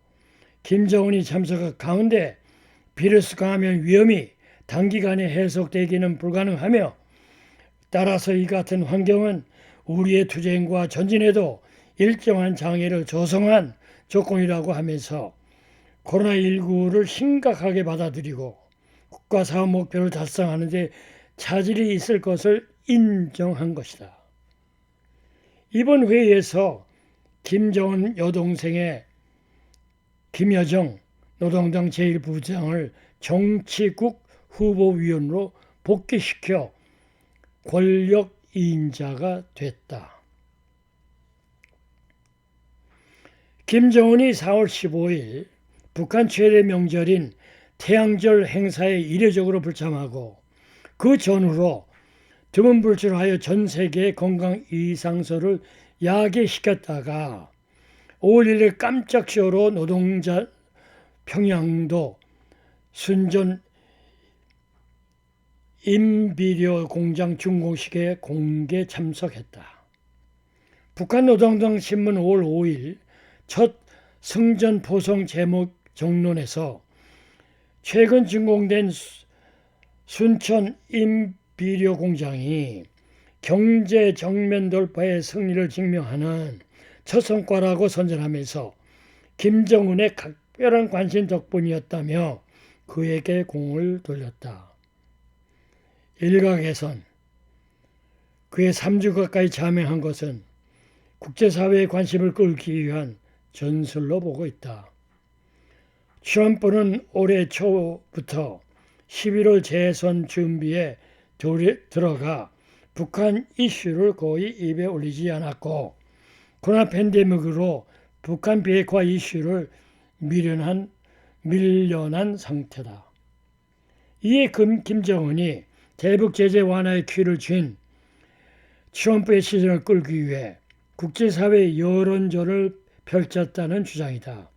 김정은이 참석한 가운데 비루스 감염 위험이 단기간에 해석되기는 불가능하며 따라서 이 같은 환경은 우리의 투쟁과 전진에도 일정한 장애를 조성한 조건이라고 하면서 코로나19를 심각하게 받아들이고 국가사업 목표를 달성하는 데 차질이 있을 것을 인정한 것이다. 이번 회의에서 김정은 여동생의 김여정 노동당 제1부부장을 정치국 후보위원으로 복귀시켜 권력 이인자가 됐다. 김정은이 4월 15일 북한 최대 명절인 태양절 행사에 이례적으로 불참하고 그 전후로 두문불출하여 전 세계의 건강 이상설을 야기시켰다가 5월 1일 깜짝 쇼로 노동자 평양도 순전 인비료 공장 준공식에 공개 참석했다. 북한 노동당 신문 5월 5일 첫 승전 포송 제목 정론에서 최근 준공된 순천 인비료 공장이 경제 정면 돌파의 승리를 증명하는 첫 성과라고 선전하면서 김정은의 각별한 관심 덕분이었다며 그에게 공을 돌렸다. 일각에선 그의 3주 가까이 자명한 것은 국제사회의 관심을 끌기 위한 전술로 보고 있다. 트럼프는 올해 초부터 11월 재선 준비에 들어가 북한 이슈를 거의 입에 올리지 않았고 코로나 팬데믹으로 북한 비핵화 이슈를 밀려난 상태다. 이에 김정은이 대북 제재 완화의 키를 쥔 트럼프의 시선을 끌기 위해 국제사회 여론전을 펼쳤다는 주장이다.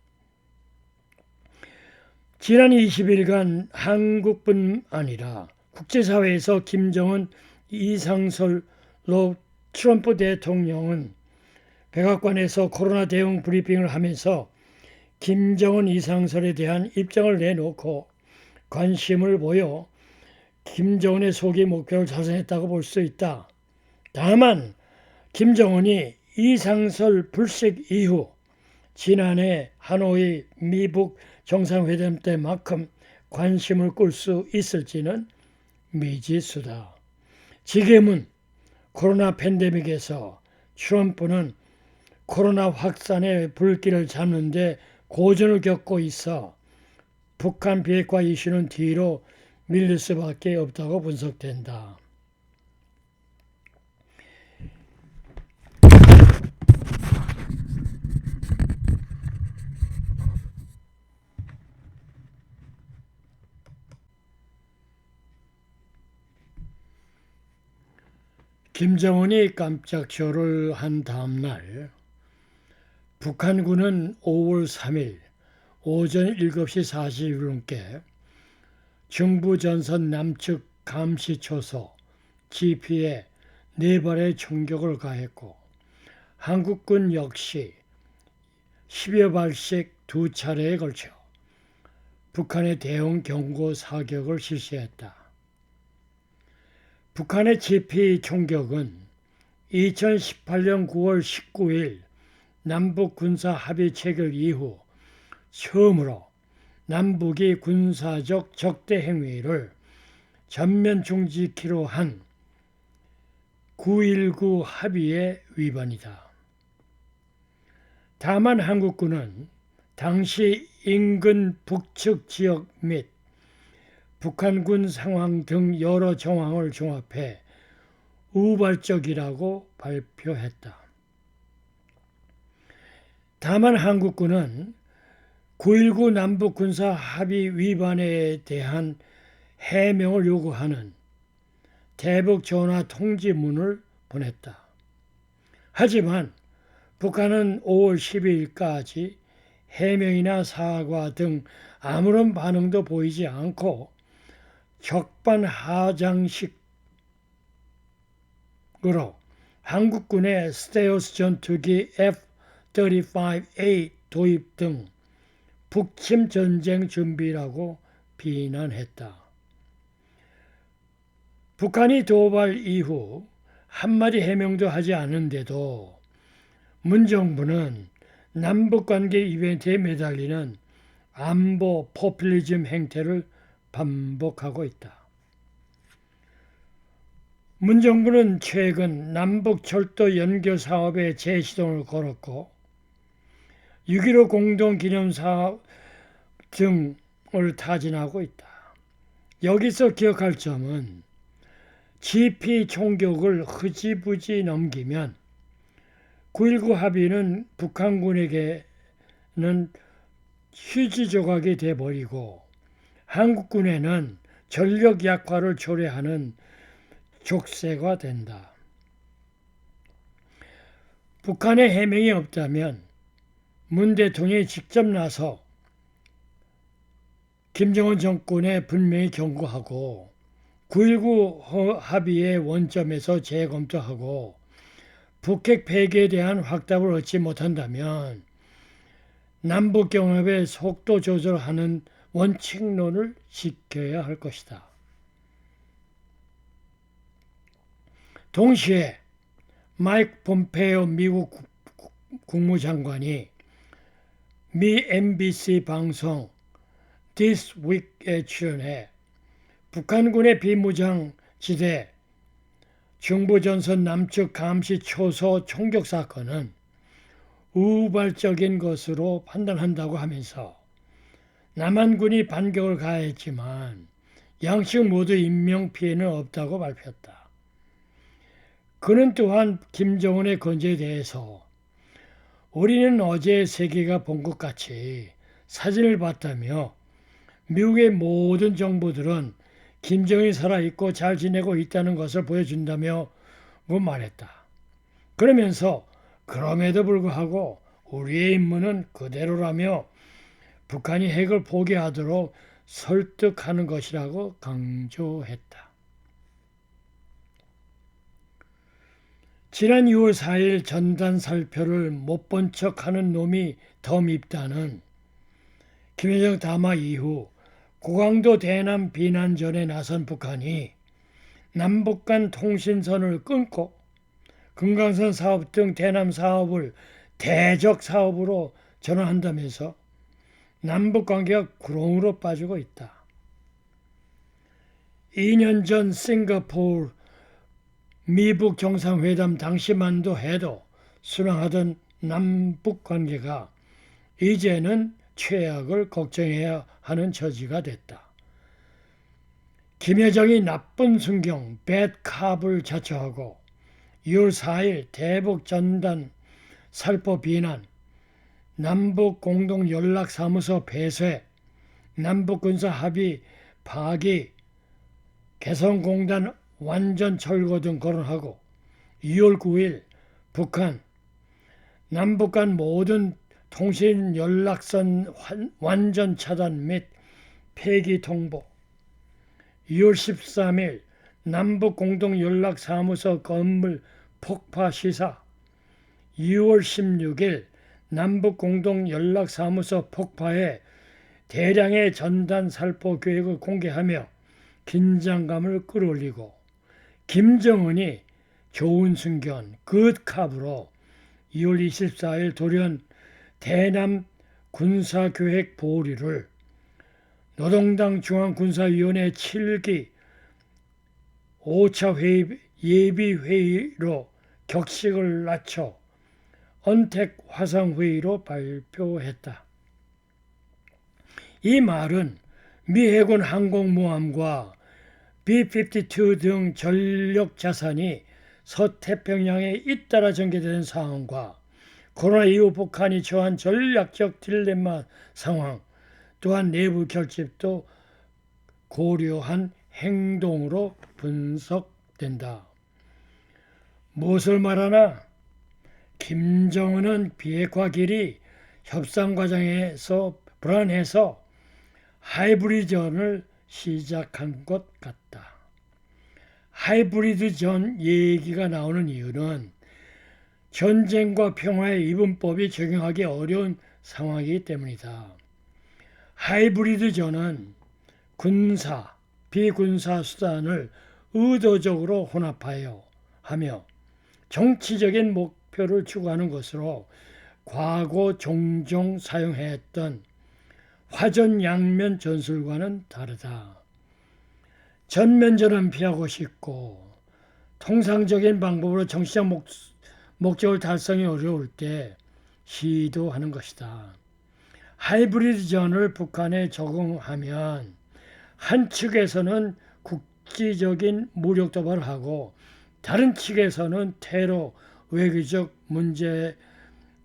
지난 20일간 한국뿐 아니라 국제사회에서 김정은 이상설로 트럼프 대통령은 백악관에서 코로나 대응 브리핑을 하면서 김정은 이상설에 대한 입장을 내놓고 관심을 보여 김정은의 소기 목표를 달성했다고 볼 수 있다. 다만 김정은이 이상설 불식 이후 지난해 하노이 미북 정상회담 때만큼 관심을 끌 수 있을지는 미지수다. 지금은 코로나 팬데믹에서 트럼프는 코로나 확산의 불길을 잡는 데 고전을 겪고 있어 북한 비핵화 이슈는 뒤로 밀릴 수밖에 없다고 분석된다. 김정은이 깜짝 쇼를 한 다음 날 북한군은 5월 3일 오전 7시 40분께 중부전선 남측 감시초소 GP에 4발의 총격을 가했고 한국군 역시 10여 발씩 2차례에 걸쳐 북한의 대응 경고 사격을 실시했다. 북한의 GP 총격은 2018년 9월 19일 남북 군사 합의 체결 이후 처음으로 남북이 군사적 적대 행위를 전면 중지키로 한 9.19 합의의 위반이다. 다만 한국군은 당시 인근 북측 지역 및 북한군 상황 등 여러 정황을 종합해 우발적이라고 발표했다. 다만 한국군은 9.19 남북군사 합의 위반에 대한 해명을 요구하는 대북 전화 통지문을 보냈다. 하지만 북한은 5월 12일까지 해명이나 사과 등 아무런 반응도 보이지 않고 적반하장식으로 한국군의 스테어스 전투기 F-35A 도입 등 북침 전쟁 준비라고 비난했다. 북한이 도발 이후 한마디 해명도 하지 않은데도 문정부는 남북관계 이벤트에 매달리는 안보 포퓰리즘 행태를 반복하고 있다. 문정부는 최근 남북철도 연결 사업에 재시동을 걸었고 6.15 공동기념사업 등을 타진하고 있다. 여기서 기억할 점은 GP 총격을 흐지부지 넘기면 9.19 합의는 북한군에게는 휴지 조각이 돼버리고 한국군에는 전력 약화를 초래하는 족쇄가 된다. 북한의 해명이 없다면 문 대통령이 직접 나서 김정은 정권에 분명히 경고하고 9.19 합의의 원점에서 재검토하고 북핵 폐기에 대한 확답을 얻지 못한다면 남북경협의 속도 조절하는 원칙론을 지켜야 할 것이다. 동시에 마이크 폼페이오 미국 국무장관이 미 MBC 방송 This Week에 출연해 북한군의 비무장지대 중부전선 남측 감시 초소 총격 사건은 우발적인 것으로 판단한다고 하면서 남한군이 반격을 가했지만 양측 모두 인명피해는 없다고 발표했다. 그는 또한 김정은의 건재에 대해서 우리는 어제 세계가 본 것 같이 사진을 봤다며 미국의 모든 정부들은 김정은이 살아있고 잘 지내고 있다는 것을 보여준다며 말했다. 그러면서 그럼에도 불구하고 우리의 임무는 그대로라며 북한이 핵을 포기하도록 설득하는 것이라고 강조했다. 지난 6월 4일 전단 살표를 못 본 척하는 놈이 더 밉다는 김여정 담화 이후 고강도 대남 비난전에 나선 북한이 남북 간 통신선을 끊고 금강산 사업 등 대남 사업을 대적 사업으로 전환한다면서 남북 관계가 구렁으로 빠지고 있다. 2년 전 싱가포르 미북 정상회담 당시만도 해도 순항하던 남북 관계가 이제는 최악을 걱정해야 하는 처지가 됐다. 김여정이 나쁜 순경 배드캅을 자처하고 6월 4일 대북 전단 살포 비난, 남북 공동 연락사무소 폐쇄, 남북 군사 합의 파기, 개성공단 완전 철거 등 거론하고 2월 9일 북한 남북 간 모든 통신 연락선 완전 차단 및 폐기 통보, 2월 13일 남북 공동 연락사무소 건물 폭파 시사, 2월 16일 남북 공동 연락사무소 폭파에 대량의 전단 살포 계획을 공개하며 긴장감을 끌어올리고 김정은이 좋은 순견 굿캅으로 2월 24일 돌연 대남 군사계획 보류를 노동당 중앙군사위원회 7기 5차 회의 예비회의로 격식을 낮춰 언택 화상회의로 발표했다. 이 말은 미 해군 항공모함과 B-52 등 전력 자산이 서태평양에 잇따라 전개되는 상황과 코로나 이후 북한이 처한 전략적 딜레마 상황 또한 내부 결집도 고려한 행동으로 분석된다. 무엇을 말하나? 김정은은 비핵화 길이 협상 과정에서 불안해서 하이브리드전을 시작한 것 같다. 하이브리드전 얘기가 나오는 이유는 전쟁과 평화의 이분법이 적용하기 어려운 상황이기 때문이다. 하이브리드전은 군사, 비군사 수단을 의도적으로 혼합하여 하며 정치적인 목표를 추구하는 것으로 과거 종종 사용했던 화전양면 전술과는 다르다. 전면전은 피하고 싶고 통상적인 방법으로 정치적 목적을 달성이 어려울 때 시도하는 것이다. 하이브리드전을 북한에 적용하면 한 측에서는 국지적인 무력 도발을 하고 다른 측에서는 테러, 외교적 문제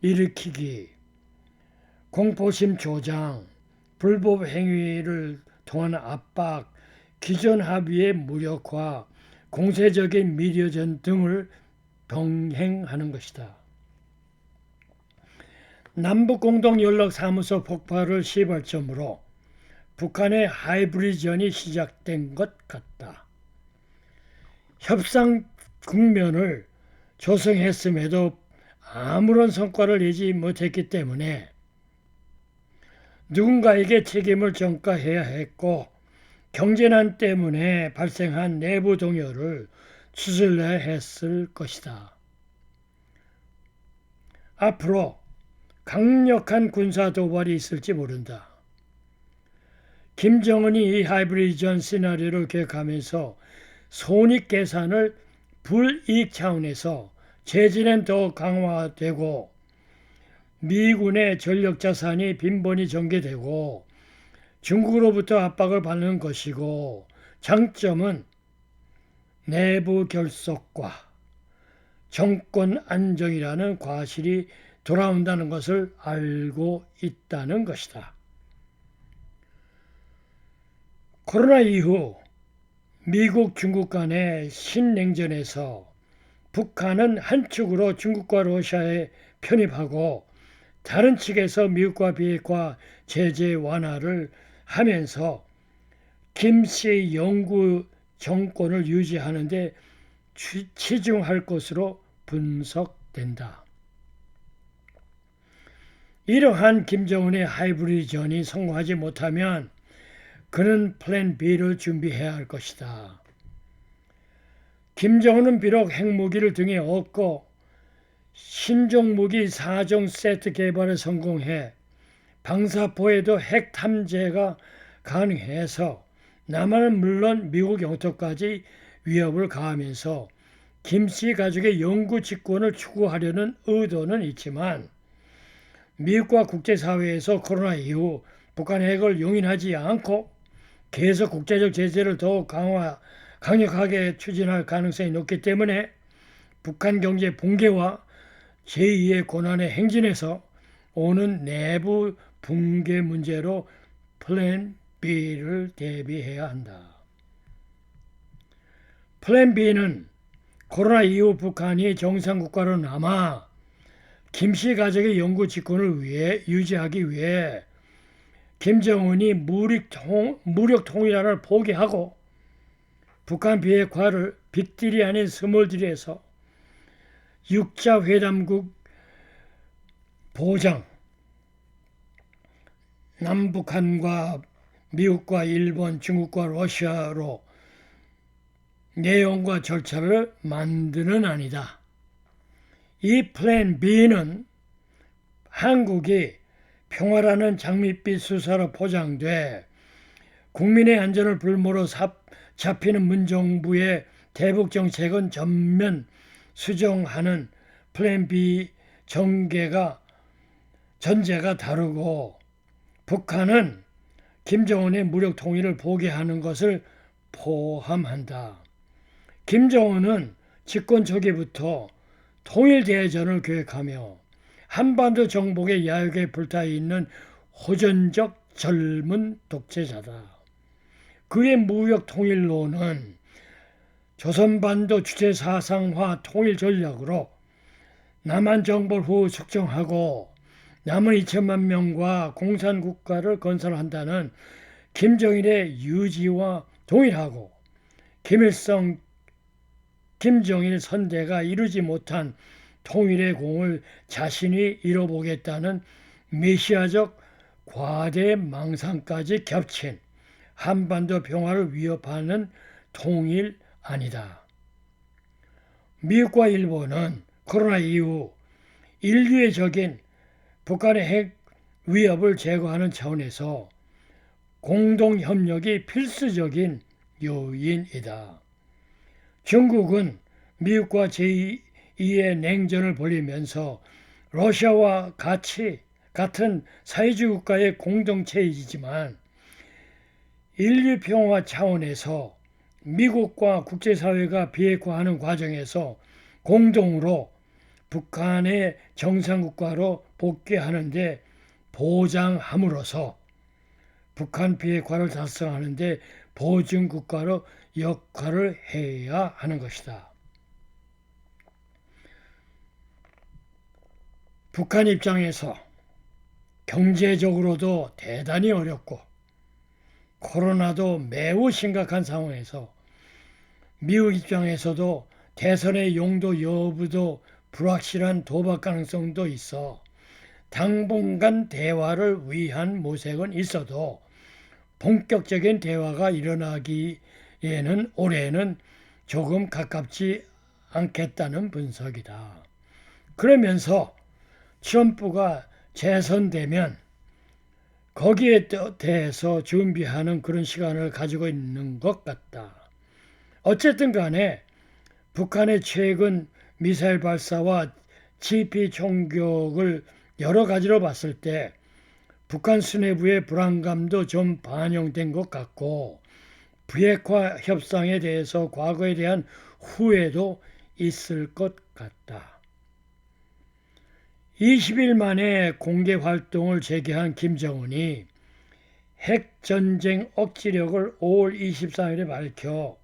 일으키기, 공포심 조장, 불법 행위를 통한 압박, 기존 합의의 무력화, 공세적인 미디어전 등을 병행하는 것이다. 남북공동연락사무소 폭발을 시발점으로 북한의 하이브리전이 시작된 것 같다. 협상 국면을 조성했음에도 아무런 성과를 내지 못했기 때문에 누군가에게 책임을 전가해야 했고 경제난 때문에 발생한 내부 동요를 추스려야 했을 것이다. 앞으로 강력한 군사 도발이 있을지 모른다. 김정은이 이 하이브리전 시나리오를 계획하면서 손익계산을 불이익 차원에서 제재는 더 강화되고 미군의 전력자산이 빈번히 전개되고 중국으로부터 압박을 받는 것이고 장점은 내부 결속과 정권 안정이라는 과실이 돌아온다는 것을 알고 있다는 것이다. 코로나 이후 미국, 중국 간의 신냉전에서 북한은 한 축으로 중국과 러시아에 편입하고 다른 측에서 미국과 비핵화 제재 완화를 하면서 김씨 영구 정권을 유지하는 데 치중할 것으로 분석된다. 이러한 김정은의 하이브리전이 성공하지 못하면 그는 플랜 B를 준비해야 할 것이다. 김정은은 비록 핵무기를 등에 업고 신종무기 4종 세트 개발에 성공해 방사포에도 핵 탐지가 가능해서 남한은 물론 미국 영토까지 위협을 가하면서 김씨 가족의 영구 집권을 추구하려는 의도는 있지만 미국과 국제사회에서 코로나 이후 북한 핵을 용인하지 않고 계속 국제적 제재를 더욱 강력하게 추진할 가능성이 높기 때문에 북한 경제 붕괴와 제2의 고난의 행진에서 오는 내부 붕괴 문제로 플랜 B를 대비해야 한다. 플랜 B는 코로나 이후 북한이 정상국가로 남아 김씨 가족의 영구 집권을 유지하기 위해 김정은이 무력 통일화를 포기하고 북한 비핵화를 빅딜이 아닌 스몰딜에서 육자 회담국 보장, 남북한과 미국과 일본, 중국과 러시아로 내용과 절차를 만드는 아니다. 이 플랜 B는 한국이 평화라는 장밋빛 수사로 포장돼 국민의 안전을 불모로 잡히는 문정부의 대북 정책은 전면 수정하는 플랜 B 전제가 다르고 북한은 김정은의 무력 통일을 포기하는 것을 포함한다. 김정은은 집권 초기부터 통일대전을 계획하며 한반도 정복의 야욕에 불타있는 호전적 젊은 독재자다. 그의 무역 통일론은 조선반도 주체사상화 통일 전략으로 남한 정벌 후 숙정하고 남은 2천만 명과 공산국가를 건설한다는 김정일의 유지와 동일하고 김일성, 김정일 선대가 이루지 못한 통일의 공을 자신이 이뤄보겠다는 메시아적 과대망상까지 겹친 한반도 평화를 위협하는 통일 아니다. 미국과 일본은 코로나 이후 인류의 적인 북한의 핵 위협을 제거하는 차원에서 공동협력이 필수적인 요인이다. 중국은 미국과 제2의 냉전을 벌이면서 러시아와 같은 사회주의 국가의 공동체이지만 인류 평화 차원에서 미국과 국제사회가 비핵화하는 과정에서 공동으로 북한의 정상국가로 복귀하는 데 보장함으로써 북한 비핵화를 달성하는 데 보증국가로 역할을 해야 하는 것이다. 북한 입장에서 경제적으로도 대단히 어렵고 코로나도 매우 심각한 상황에서 미국 입장에서도 대선의 용도 여부도 불확실한 도박 가능성도 있어 당분간 대화를 위한 모색은 있어도 본격적인 대화가 일어나기에는 올해는 조금 가깝지 않겠다는 분석이다. 그러면서 트럼프가 재선되면 거기에 대해서 준비하는 그런 시간을 가지고 있는 것 같다. 어쨌든 간에 북한의 최근 미사일 발사와 지피 총격을 여러 가지로 봤을 때 북한 수뇌부의 불안감도 좀 반영된 것 같고 비핵화 협상에 대해서 과거에 대한 후회도 있을 것 같다. 20일 만에 공개 활동을 재개한 김정은이 핵전쟁 억지력을 5월 23일에 밝혀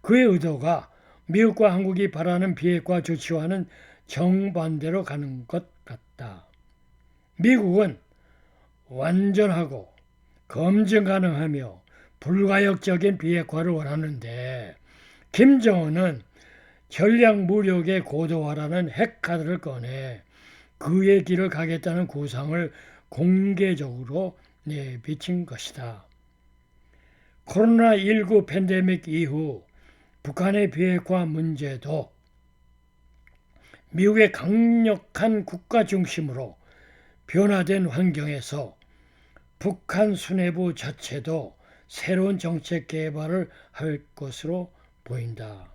그의 의도가 미국과 한국이 바라는 비핵화 조치와는 정반대로 가는 것 같다. 미국은 완전하고 검증 가능하며 불가역적인 비핵화를 원하는데 김정은은 전략 무력의 고도화라는 핵카드를 꺼내 그의 길을 가겠다는 구상을 공개적으로 내비친 것이다. 코로나19 팬데믹 이후 북한의 비핵화 문제도 미국의 강력한 국가 중심으로 변화된 환경에서 북한 수뇌부 자체도 새로운 정책 개발을 할 것으로 보인다.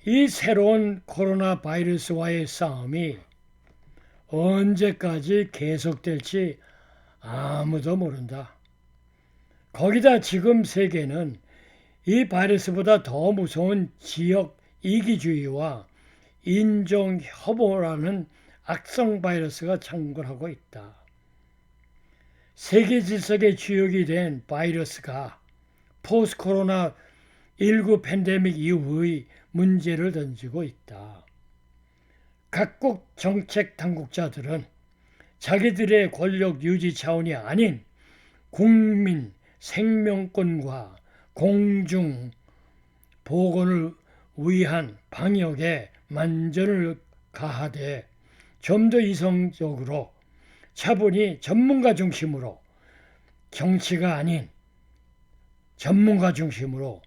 이 새로운 코로나 바이러스와의 싸움이 언제까지 계속될지 아무도 모른다. 거기다 지금 세계는 이 바이러스보다 더 무서운 지역 이기주의와 인종 혐오라는 악성 바이러스가 창궐하고 있다. 세계 질서의 주역이 된 바이러스가 포스트 코로나 19 팬데믹 이후의 문제를 던지고 있다. 각국 정책 당국자들은 자기들의 권력 유지 차원이 아닌 국민 생명권과 공중 보건을 위한 방역에 만전을 가하되 좀 더 이성적으로 차분히 전문가 중심으로 정치가 아닌 전문가 중심으로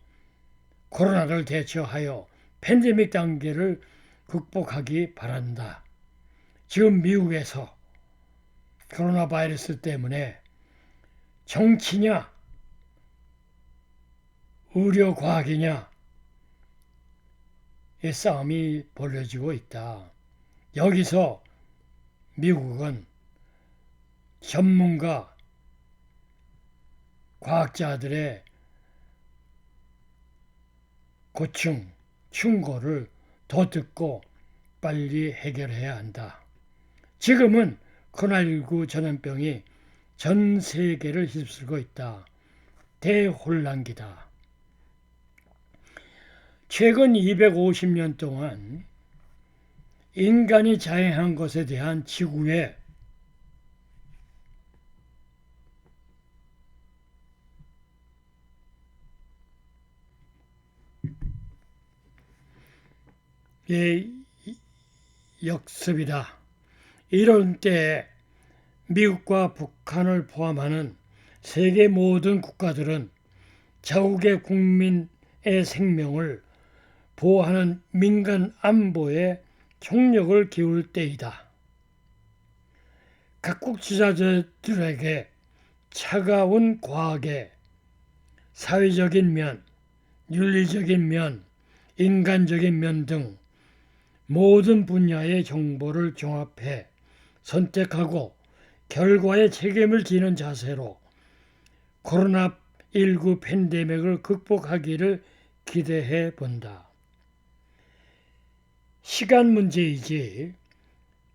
코로나를 대처하여 팬데믹 단계를 극복하기 바란다. 지금 미국에서 코로나 바이러스 때문에 정치냐 의료과학이냐 의 싸움이 벌어지고 있다. 여기서 미국은 전문가 과학자들의 고충, 충고를 더 듣고 빨리 해결해야 한다. 지금은 코로나19 전염병이 전 세계를 휩쓸고 있다. 대혼란기다. 최근 250년 동안 인간이 자행한 것에 대한 지구의 역습이다. 이런 때에 미국과 북한을 포함하는 세계 모든 국가들은 자국의 국민의 생명을 보호하는 민간 안보에 총력을 기울 때이다. 각국 지자체들에게 차가운 과학의 사회적인 면, 윤리적인 면, 인간적인 면 등 모든 분야의 정보를 종합해 선택하고 결과에 책임을 지는 자세로 코로나19 팬데믹을 극복하기를 기대해 본다. 시간 문제이지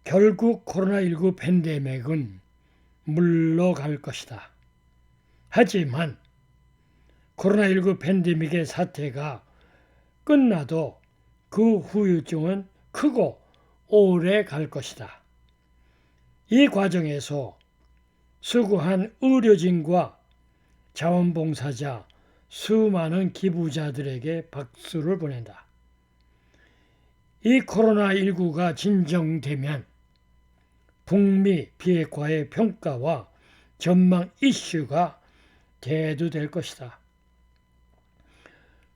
결국 코로나19 팬데믹은 물러갈 것이다. 하지만 코로나19 팬데믹의 사태가 끝나도 그 후유증은 크고 오래 갈 것이다. 이 과정에서 수고한 의료진과 자원봉사자, 수많은 기부자들에게 박수를 보낸다. 이 코로나19가 진정되면 북미 비핵화의 평가와 전망 이슈가 대두될 것이다.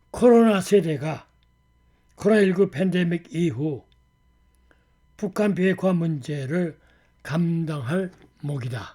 코로나 세대가 코로나19 팬데믹 이후 북한 비핵화 문제를 감당할 목이다.